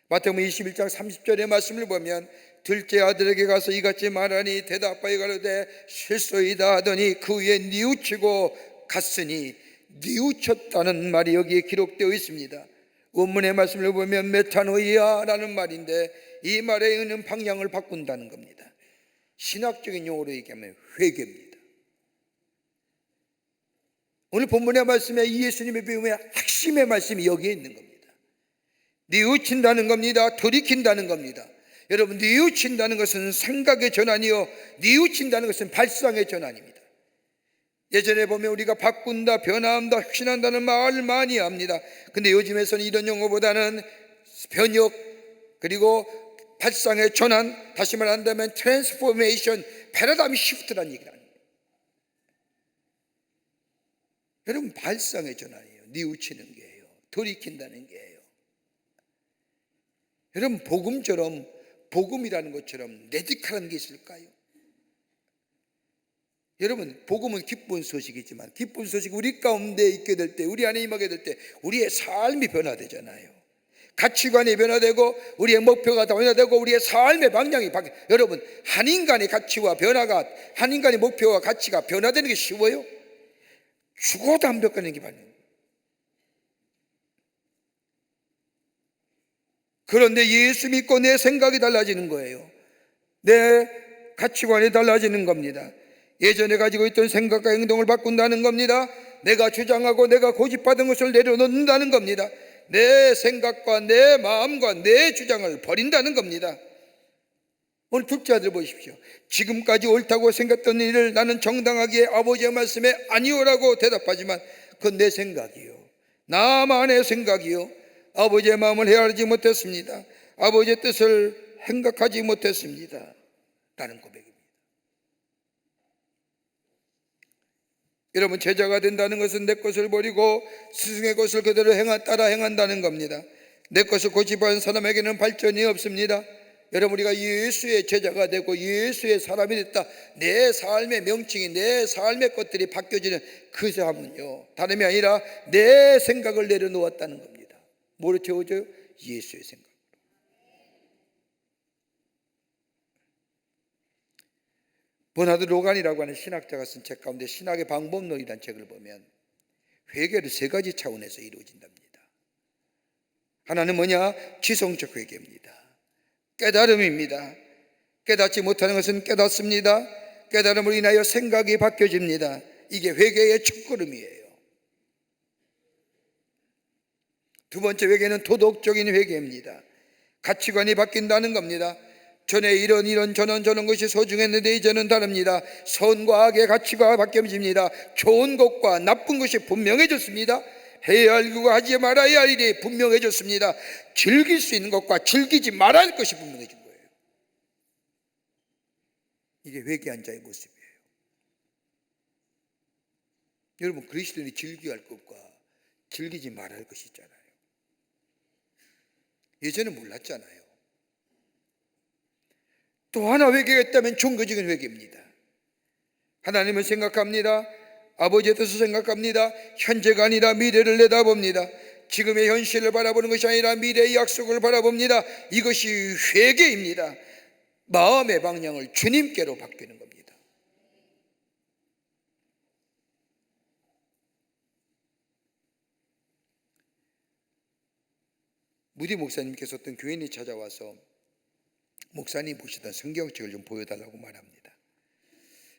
Speaker 2: 마태복음 21장 30절의 말씀을 보면 둘째 아들에게 가서 이같이 말하니 대답하여 가로되 실소이다 하더니 그 위에 뉘우치고 갔으니 뉘우쳤다는 말이 여기에 기록되어 있습니다. 원문의 말씀을 보면 메타노이아라는 말인데 이 말의 의미는 방향을 바꾼다는 겁니다. 신학적인 용어로 얘기하면 회개입니다. 오늘 본문의 말씀에 예수님의 배움의 핵심의 말씀이 여기에 있는 겁니다. 뉘우친다는 겁니다. 돌이킨다는 겁니다. 여러분, 뉘우친다는 것은 생각의 전환이요, 뉘우친다는 것은 발상의 전환입니다. 예전에 보면 우리가 바꾼다, 변화한다, 혁신한다는 말을 많이 합니다. 근데 요즘에서는 이런 용어보다는 변혁, 그리고 발상의 전환, 다시 말한다면 트랜스포메이션, 패러다임 시프트라는 얘기를 합니다. 여러분, 발상의 전환이에요. 뉘우치는 게예요. 돌이킨다는 게예요. 여러분, 복음이라는 것처럼 레디컬한 게 있을까요? 여러분, 복음은 기쁜 소식이지만 기쁜 소식이 우리 가운데 있게 될 때, 우리 안에 임하게 될 때 우리의 삶이 변화되잖아요. 가치관이 변화되고 우리의 목표가 변화되고 우리의 삶의 방향이 바뀌어요. 여러분, 한 인간의 가치와 변화가, 한 인간의 목표와 가치가 변화되는 게 쉬워요? 죽어도 안 바뀌는 게 맞는. 그런데 예수 믿고 내 생각이 달라지는 거예요. 내 가치관이 달라지는 겁니다. 예전에 가지고 있던 생각과 행동을 바꾼다는 겁니다. 내가 주장하고 내가 고집하던 것을 내려놓는다는 겁니다. 내 생각과 내 마음과 내 주장을 버린다는 겁니다. 오늘 둘째 아들 보십시오. 지금까지 옳다고 생각했던 일을 나는 정당하게 아버지의 말씀에 아니오라고 대답하지만 그건 내 생각이요, 나만의 생각이요, 아버지의 마음을 헤아리지 못했습니다. 아버지의 뜻을 생각하지 못했습니다 라는 고백입니다. 여러분, 제자가 된다는 것은 내 것을 버리고 스승의 것을 그대로 따라 행한다는 겁니다. 내 것을 고집하는 사람에게는 발전이 없습니다. 여러분, 우리가 예수의 제자가 되고 예수의 사람이 됐다, 내 삶의 명칭이, 내 삶의 것들이 바뀌어지는 그 사람은요, 다름이 아니라 내 생각을 내려놓았다는 겁니다. 뭐로 채워져요? 예수의 생각. 버나드 로간이라고 하는 신학자가 쓴 책 가운데 신학의 방법론이라는 책을 보면 회개를 세 가지 차원에서 이루어진답니다. 하나는 뭐냐? 지성적 회개입니다. 깨달음입니다. 깨닫지 못하는 것은 깨닫습니다. 깨달음으로 인하여 생각이 바뀌어집니다. 이게 회개의 첫걸음이에요. 두 번째 회개는 도덕적인 회개입니다. 가치관이 바뀐다는 겁니다. 전에 이런 저런 것이 소중했는데 이제는 다릅니다. 선과 악의 가치가 바뀌어집니다. 좋은 것과 나쁜 것이 분명해졌습니다. 해야 할 일과 하지 말아야 할 일이 분명해졌습니다. 즐길 수 있는 것과 즐기지 말아야 할 것이 분명해진 거예요. 이게 회개한 자의 모습이에요. 여러분, 그리스도인이 즐겨야 할 것과 즐기지 말아야 할 것이 있잖아요. 예전에 몰랐잖아요. 또 하나 회개가 있다면 종교적인 회개입니다. 하나님을 생각합니다. 아버지에 대해서 생각합니다. 현재가 아니라 미래를 내다봅니다. 지금의 현실을 바라보는 것이 아니라 미래의 약속을 바라봅니다. 이것이 회개입니다. 마음의 방향을 주님께로 바뀌는 겁니다. 무디 목사님께서 어떤 교인이 찾아와서 목사님 보시던 성경책을 좀 보여달라고 말합니다.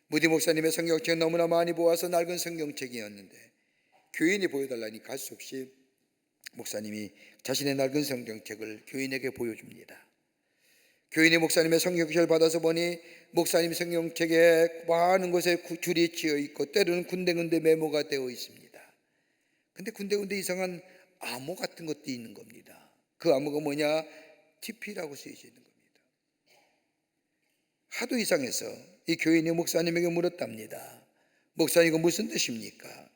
Speaker 2: 무디 목사님의 성경책은 너무나 많이 보아서 낡은 성경책이었는데 교인이 보여달라니 갈 수 없이 목사님이 자신의 낡은 성경책을 교인에게 보여줍니다. 교인이 목사님의 성경책을 받아서 보니 목사님 성경책에 많은 곳에 줄이 치여 있고 때로는 군데군데 메모가 되어 있습니다. 근데 군데군데 이상한 암호 같은 것도 있는 겁니다. 그 암호가 뭐냐? TP라고 쓰여져 있는 겁니다. 하도 이상해서 이 교인이 목사님에게 물었답니다. 목사님, 이거 무슨 뜻입니까?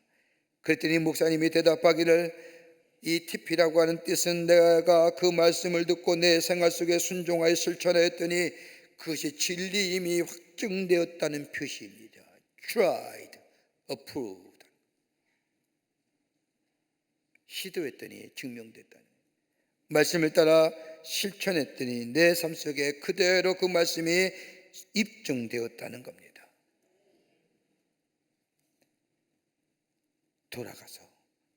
Speaker 2: 그랬더니 목사님이 대답하기를, 이 TP라고 하는 뜻은 내가 그 말씀을 듣고 내 생활 속에 순종하여 실천하였더니 그것이 진리임이 확증되었다는 표시입니다. Tried, approved. 시도했더니 증명됐다는, 말씀을 따라 실천했더니 내 삶 속에 그대로 그 말씀이 입증되었다는 겁니다. 돌아가서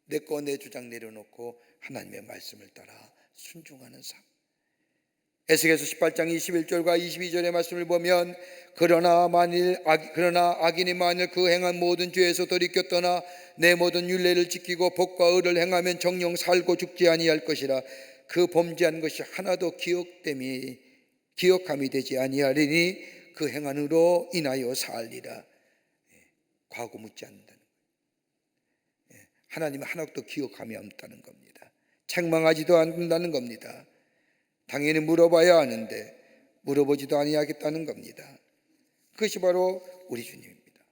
Speaker 2: 내 거 내 주장 내려놓고 하나님의 말씀을 따라 순종하는 삶. 에스겔서 18장 21절과 22절의 말씀을 보면 그러나 악인이 만일 그 행한 모든 죄에서 돌이켜 떠나 내 모든 율례를 지키고 복과 의를 행하면 정녕 살고 죽지 아니할 것이라. 그 범죄한 것이 하나도 기억함이 되지 아니하리니 그 행한으로 인하여 살리라. 과거 묻지 않는다는 거예요. 하나님은 하나도 기억함이 없다는 겁니다. 책망하지도 않는다는 겁니다. 당연히 물어봐야 하는데 물어보지도 아니하겠다는 겁니다. 그것이 바로 우리 주님입니다.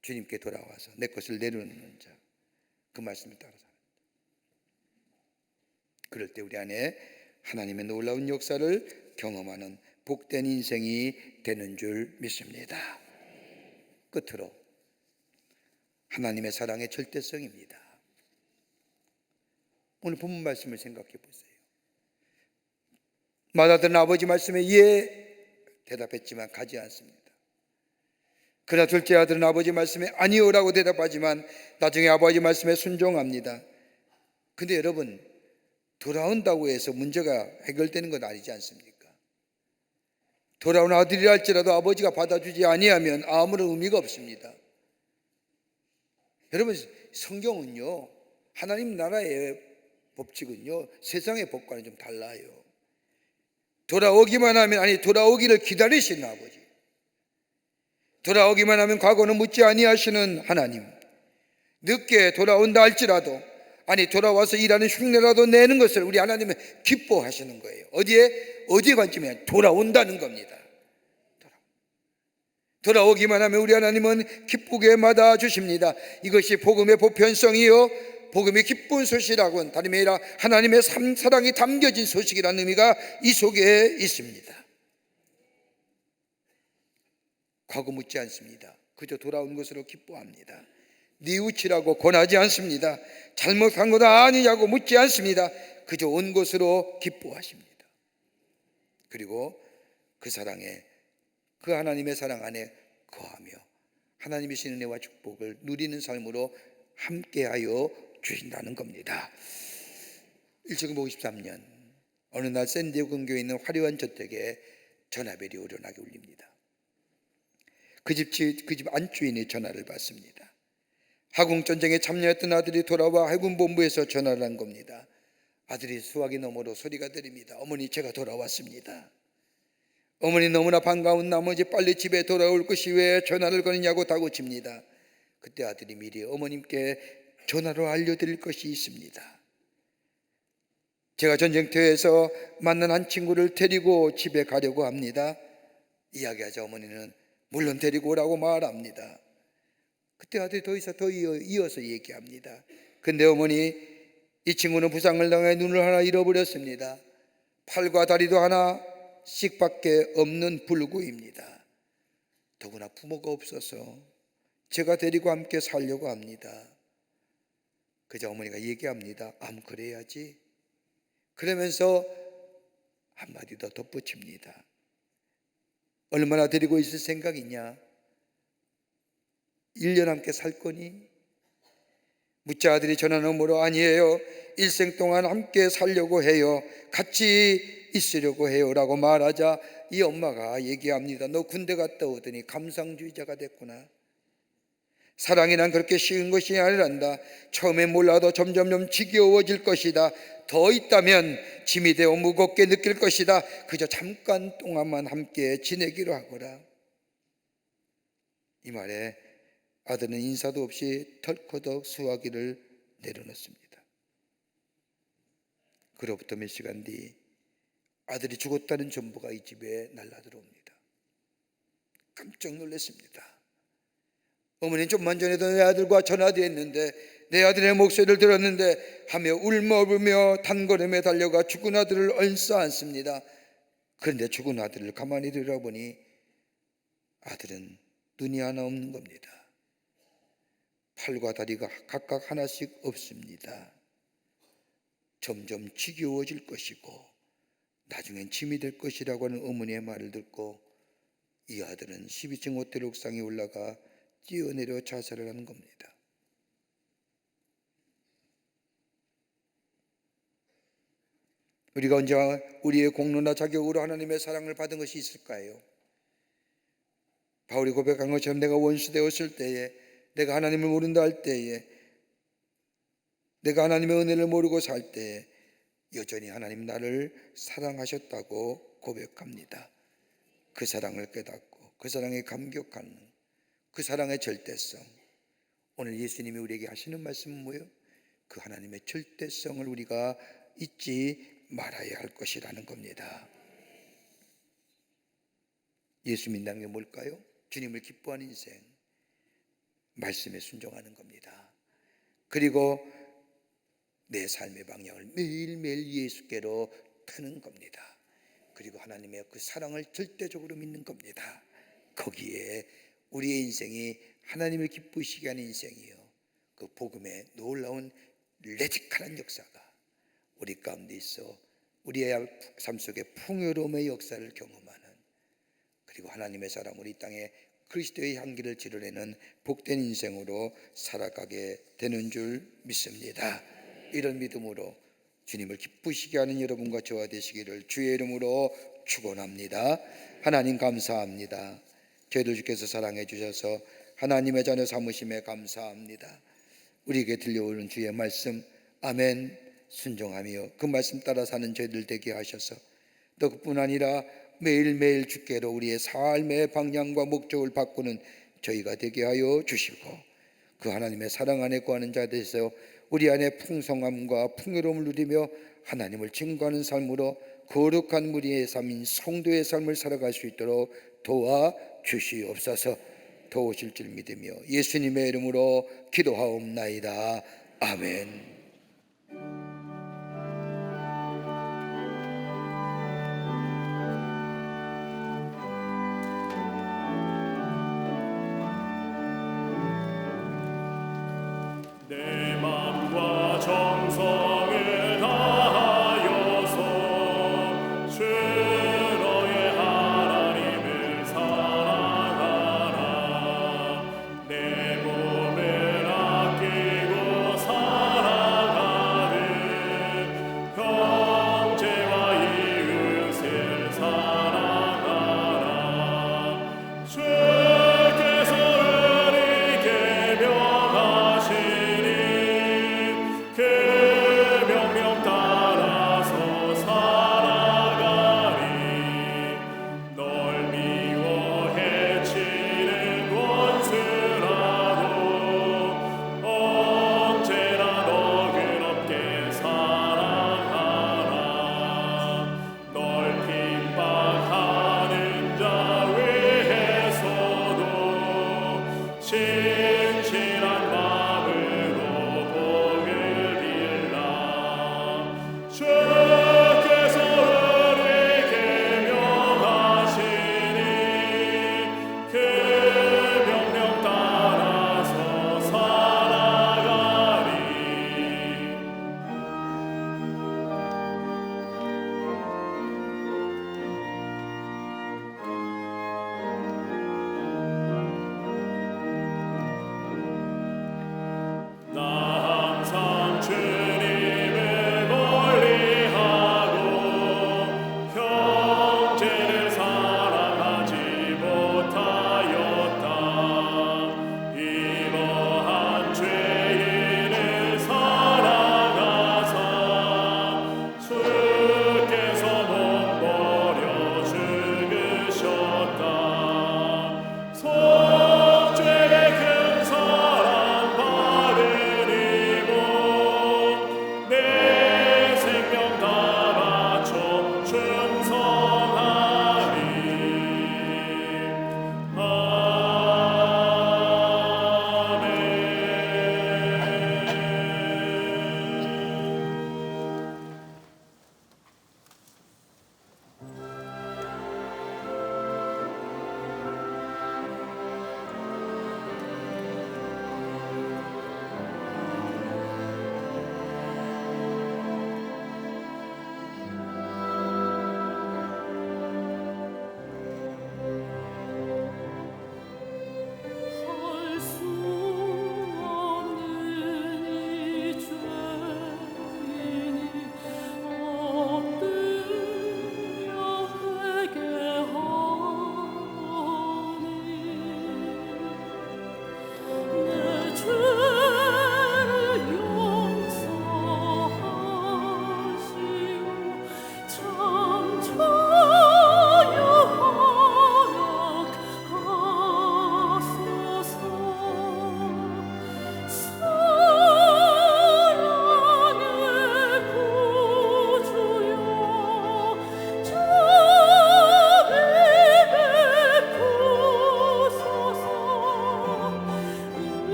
Speaker 2: 주님께 돌아와서 내 것을 내려놓는 자, 그 말씀을 따라 사는 자. 그럴 때 우리 안에 하나님의 놀라운 역사를 경험하는 복된 인생이 되는 줄 믿습니다. 끝으로 하나님의 사랑의 절대성입니다. 오늘 본문 말씀을 생각해 보세요. 맏아들은 아버지 말씀에 예 대답했지만 가지 않습니다. 그러나 둘째 아들은 아버지 말씀에 아니오라고 대답하지만 나중에 아버지 말씀에 순종합니다. 근데 여러분, 돌아온다고 해서 문제가 해결되는 건 아니지 않습니까? 돌아온 아들이라 할지라도 아버지가 받아주지 아니하면 아무런 의미가 없습니다. 여러분, 성경은요, 하나님 나라의 법칙은요, 세상의 법과는 좀 달라요. 돌아오기만 하면, 아니 돌아오기를 기다리시는 아버지, 돌아오기만 하면 과거는 묻지 아니하시는 하나님, 늦게 돌아온다 할지라도, 아니 돌아와서 일하는 흉내라도 내는 것을 우리 하나님은 기뻐하시는 거예요. 어디에 관점이냐? 돌아온다는 겁니다. 돌아오기만 하면 우리 하나님은 기쁘게 맞아주십니다. 이것이 복음의 보편성이요, 복음의 기쁜 소식이라고는 다름이 아니라 하나님의 사랑이 담겨진 소식이라는 의미가 이 속에 있습니다. 과거 묻지 않습니다. 그저 돌아온 것으로 기뻐합니다. 뉘우치라고 권하지 않습니다. 잘못한 것 아니냐고 묻지 않습니다. 그저 온 것으로 기뻐하십니다. 그리고 그 사랑에, 그 하나님의 사랑 안에 거하며 하나님의 신 은혜와 축복을 누리는 삶으로 함께하여 주신다는 겁니다. 1953년 어느 날 샌디에고 근교에 있는 화려한 저택에 전화벨이 오련하게 울립니다. 그 집 안주인이 전화를 받습니다. 하공전쟁에 참여했던 아들이 돌아와 해군본부에서 전화를 한 겁니다. 아들이 수화기 너머로 소리가 들립니다. 어머니, 제가 돌아왔습니다. 어머니 너무나 반가운 나머지 빨리 집에 돌아올 것이 왜 전화를 거느냐고 다그칩니다. 그때 아들이 미리 어머님께 전화로 알려드릴 것이 있습니다. 제가 전쟁터에서 만난 한 친구를 데리고 집에 가려고 합니다. 이야기하자 어머니는 물론 데리고 오라고 말합니다. 그때 아들이 더 이어서 얘기합니다. 근데 어머니, 이 친구는 부상을 당해 눈을 하나 잃어버렸습니다. 팔과 다리도 하나씩밖에 없는 불구입니다. 더구나 부모가 없어서 제가 데리고 함께 살려고 합니다. 그저 어머니가 얘기합니다. 그래야지. 그러면서 한마디 더 덧붙입니다. 얼마나 데리고 있을 생각이냐? 1년 함께 살 거니? 묻자 아들이 전화 너머로 아니에요. 일생 동안 함께 살려고 해요. 같이 있으려고 해요 라고 말하자 이 엄마가 얘기합니다. 너 군대 갔다 오더니 감상주의자가 됐구나. 사랑이란 그렇게 쉬운 것이 아니란다. 처음엔 몰라도 점점점 지겨워질 것이다. 더 있다면 짐이 되어 무겁게 느낄 것이다. 그저 잠깐 동안만 함께 지내기로 하거라. 이 말에 아들은 인사도 없이 털커덕 수화기를 내려놓습니다. 그로부터 몇 시간 뒤 아들이 죽었다는 정보가 이 집에 날라들어옵니다. 깜짝 놀랐습니다. 어머니는 좀만 전에도 내 아들과 전화됐는데, 내 아들의 목소리를 들었는데 하며 울먹으며 단걸음에 달려가 죽은 아들을 얹어 안습니다. 그런데 죽은 아들을 가만히 들여다보니 아들은 눈이 하나 없는 겁니다. 팔과 다리가 각각 하나씩 없습니다. 점점 지겨워질 것이고 나중엔 짐이 될 것이라고 하는 어머니의 말을 듣고 이 아들은 12층 호텔 옥상에 올라가 뛰어내려 자살을 하는 겁니다. 우리가 언제 우리의 공로나 자격으로 하나님의 사랑을 받은 것이 있을까요? 바울이 고백한 것처럼 내가 원수 되었을 때에, 내가 하나님을 모른다 할 때에, 내가 하나님의 은혜를 모르고 살 때에 여전히 하나님 나를 사랑하셨다고 고백합니다. 그 사랑을 깨닫고 그 사랑에 감격하는 그 사랑의 절대성, 오늘 예수님이 우리에게 하시는 말씀은 뭐예요? 그 하나님의 절대성을 우리가 잊지 말아야 할 것이라는 겁니다. 예수 믿는 게 뭘까요? 주님을 기뻐하는 인생, 말씀에 순종하는 겁니다. 그리고 내 삶의 방향을 매일매일 예수께로 트는 겁니다. 그리고 하나님의 그 사랑을 절대적으로 믿는 겁니다. 거기에 우리의 인생이 하나님을 기쁘시게 하는 인생이요, 그 복음의 놀라운 레디컬한 역사가 우리 가운데 있어 우리의 삶 속에 풍요로움의 역사를 경험하는, 그리고 하나님의 사랑으로 이 땅에 그리스도의 향기를 드러내는 복된 인생으로 살아가게 되는 줄 믿습니다. 이런 믿음으로 주님을 기쁘시게 하는 여러분과 저와 되시기를 주의 이름으로 축원합니다. 하나님 감사합니다. 저희들 주께서 사랑해 주셔서 하나님의 자녀 삼으심에 감사합니다. 우리에게 들려오는 주의 말씀, 아멘, 순종하며 그 말씀 따라 사는 저희들 되게 하셔서 또 그뿐 아니라 매일매일 주께로 우리의 삶의 방향과 목적을 바꾸는 저희가 되게 하여 주시고, 그 하나님의 사랑 안에 거하는 자 되서 우리 안에 풍성함과 풍요로움을 누리며 하나님을 증거하는 삶으로 거룩한 무리의 삶인 성도의 삶을 살아갈 수 있도록 도와주시옵소서. 도우실 줄 믿으며 예수님의 이름으로 기도하옵나이다. 아멘.
Speaker 1: 내 맘과 정성을 다하여서 주 너의 하나님을 사랑하라. 내 몸을 아끼고 살아가라.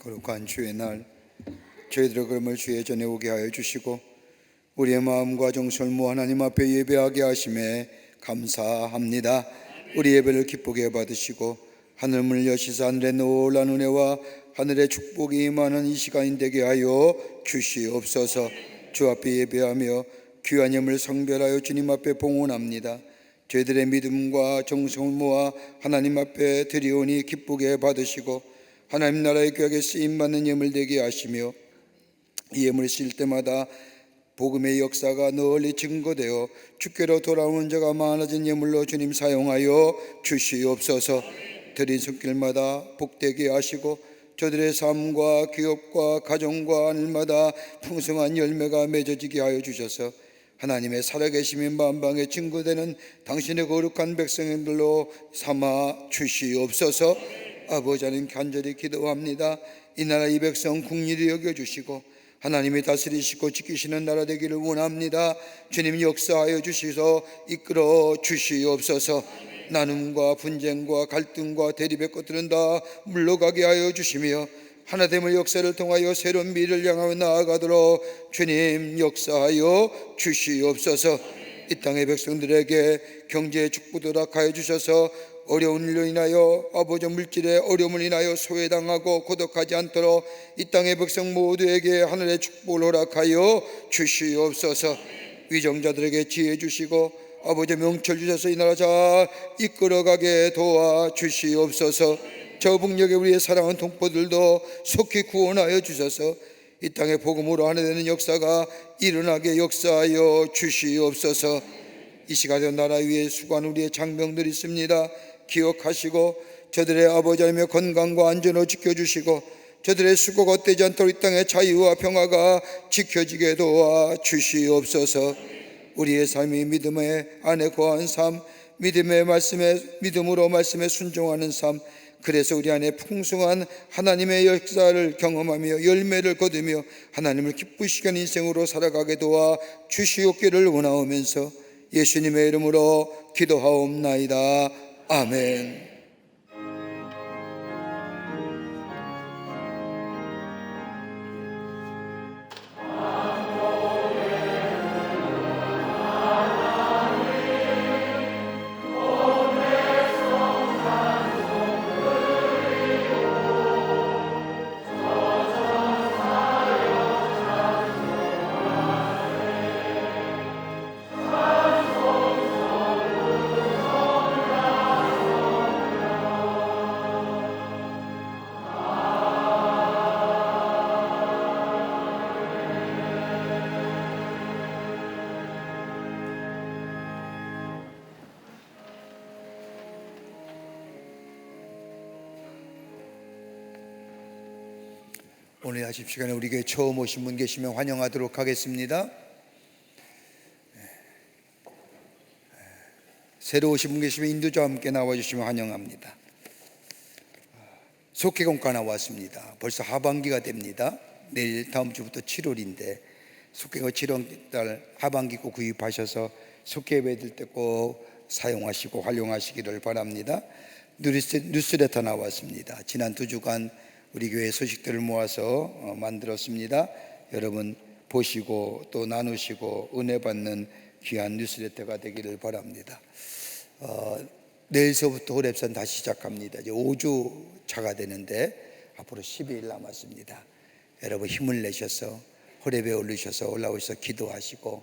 Speaker 2: 거룩한 주의 날, 저희들의 걸음을 주의 전에 오게 하여 주시고 우리의 마음과 정성을 모아 하나님 앞에 예배하게 하심에 감사합니다. 우리 예배를 기쁘게 받으시고 하늘문을 여시사 하늘의 놀라운 은혜와 하늘의 축복이 임하는 이 시간이 되게 하여 주시옵소서. 주 앞에 예배하며 귀한 예물 성별하여 주님 앞에 봉헌합니다. 저희들의 믿음과 정성을 모아 하나님 앞에 드리오니 기쁘게 받으시고 하나님 나라의 교회에 쓰임받는 예물 되게 하시며 이 예물을 쓸 때마다 복음의 역사가 널리 증거되어 주께로 돌아오는 자가 많아진 예물로 주님 사용하여 주시옵소서. 드린 손길마다 복되게 하시고 저들의 삶과 기업과 가정과 하늘마다 풍성한 열매가 맺어지게 하여 주셔서 하나님의 살아계심이 만방에 증거되는 당신의 거룩한 백성들로 삼아 주시옵소서. 아버지 하나님 간절히 기도합니다. 이 나라 이 백성 국리를 여겨주시고 하나님이 다스리시고 지키시는 나라 되기를 원합니다. 주님 역사하여 주시서 이끌어 주시옵소서. 나눔과 분쟁과 갈등과 대립의 것들은 다 물러가게 하여 주시며 하나됨의 역사를 통하여 새로운 미래를 향하여 나아가도록 주님 역사하여 주시옵소서. 이 땅의 백성들에게 경제의 축복도 허락하여 주셔서 어려운 일로 인하여 아버지 물질의 어려움을 인하여 소외당하고 고독하지 않도록 이 땅의 백성 모두에게 하늘의 축복을 허락하여 주시옵소서. 위정자들에게 지혜 주시고 아버지 명철 주셔서 이 나라 잘 이끌어가게 도와 주시옵소서. 저 북녘에 우리의 사랑하는 동포들도 속히 구원하여 주셔서 이 땅의 복음으로 하나 되는 역사가 일어나게 역사하여 주시옵소서. 이 시간에 나라 위에 수고하는 우리의 장병들이 있습니다. 기억하시고 저들의 아버지 하나님의 건강과 안전을 지켜주시고 저들의 수고가 헛되지 않도록 이 땅의 자유와 평화가 지켜지게 도와 주시옵소서. 우리의 삶이 믿음의 안에 거한 삶, 믿음으로 말씀에 순종하는 삶, 그래서 우리 안에 풍성한 하나님의 역사를 경험하며 열매를 거두며 하나님을 기쁘시게 하는 인생으로 살아가게 도와 주시옵기를 원하오면서 예수님의 이름으로 기도하옵나이다. 아멘. 오늘 아침 시간에 우리 교회 처음 오신 분 계시면 환영하도록 하겠습니다. 새로 오신 분 계시면 인도자와 함께 나와주시면 환영합니다. 속회공과 나왔습니다. 벌써 하반기가 됩니다. 내일 다음 주부터 7월인데 속회가 7월달 하반기 꼭 구입하셔서 속회 예배 드릴 때 꼭 사용하시고 활용하시기를 바랍니다. 뉴스레터 나왔습니다. 지난 2주간 우리 교회 소식들을 모아서 만들었습니다. 여러분 보시고 또 나누시고 은혜 받는 귀한 뉴스레터가 되기를 바랍니다. 내일서부터 호랩산 다시 시작합니다. 이제 5주 차가 되는데 앞으로 12일 남았습니다. 여러분 힘을 내셔서 호랩에 올라오셔서 기도하시고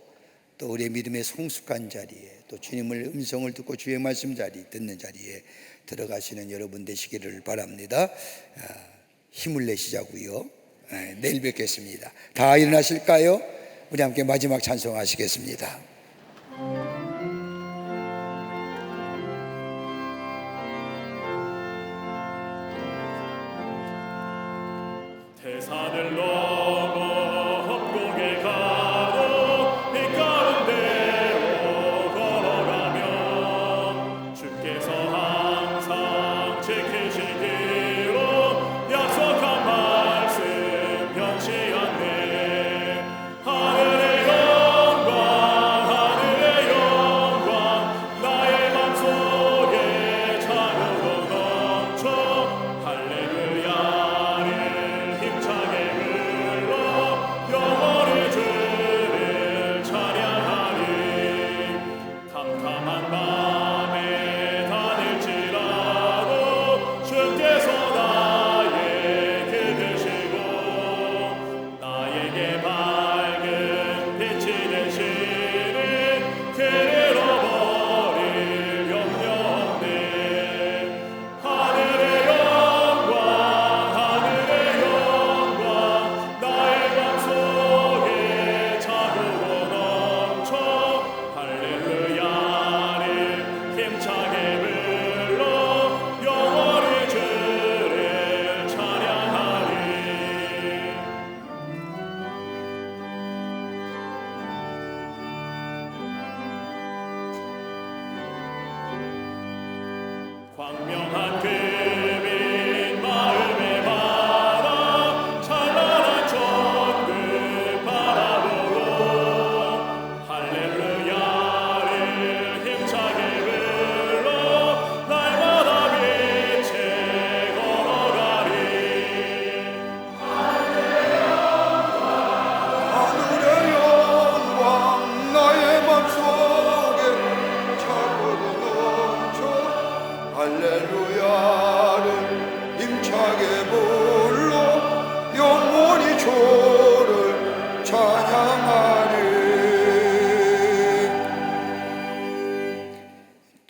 Speaker 2: 또 우리의 믿음의 성숙한 자리에 또 주님의 음성을 듣고 주의 말씀 듣는 자리에 들어가시는 여러분 되시기를 바랍니다. 힘을 내시자고요. 내일 뵙겠습니다. 다 일어나실까요? 우리 함께 마지막 찬송하시겠습니다.
Speaker 1: 대산을 넘어 험곡에 가도 빛 가운데로 걸어가며 주께서 항상 지키시기로 약속한 말씀 변치 않네. 하늘의 영광 나의 맘속에 찬으로 넘쳐 할렐루야를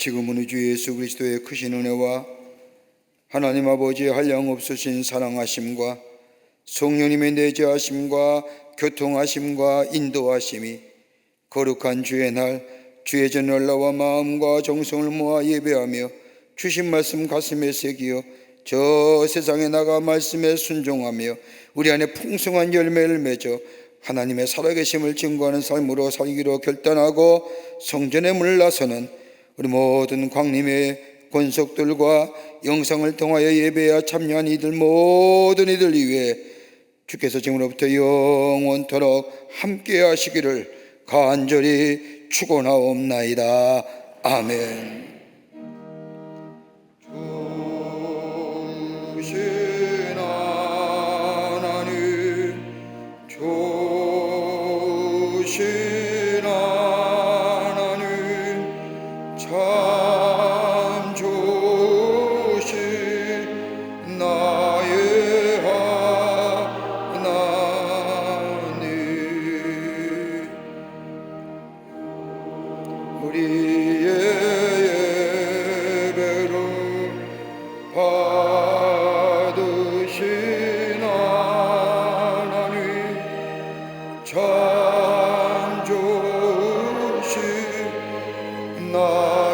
Speaker 2: 지금은 우리 주 예수 그리스도의 크신 은혜와 하나님 아버지의 한량없으신 사랑하심과 성령님의 내재하심과 교통하심과 인도하심이 거룩한 주의 날 주의 전을 나와 마음과 정성을 모아 예배하며 주신 말씀 가슴에 새기어 저 세상에 나가 말씀에 순종하며 우리 안에 풍성한 열매를 맺어 하나님의 살아계심을 증거하는 삶으로 살기로 결단하고 성전의 문을 나서는 우리 모든 광림의 권속들과 영상을 통하여 예배에 참여한 이들 모든 이들 위해 주께서 지금으로부터 영원토록 함께 하시기를 간절히 축원하옵나이다. 아멘. 주신 하나님, 주신 하나님, 참 좋으신 나의 하나님. 우리의 예배를 받으신 하나님, 참 좋으신 나의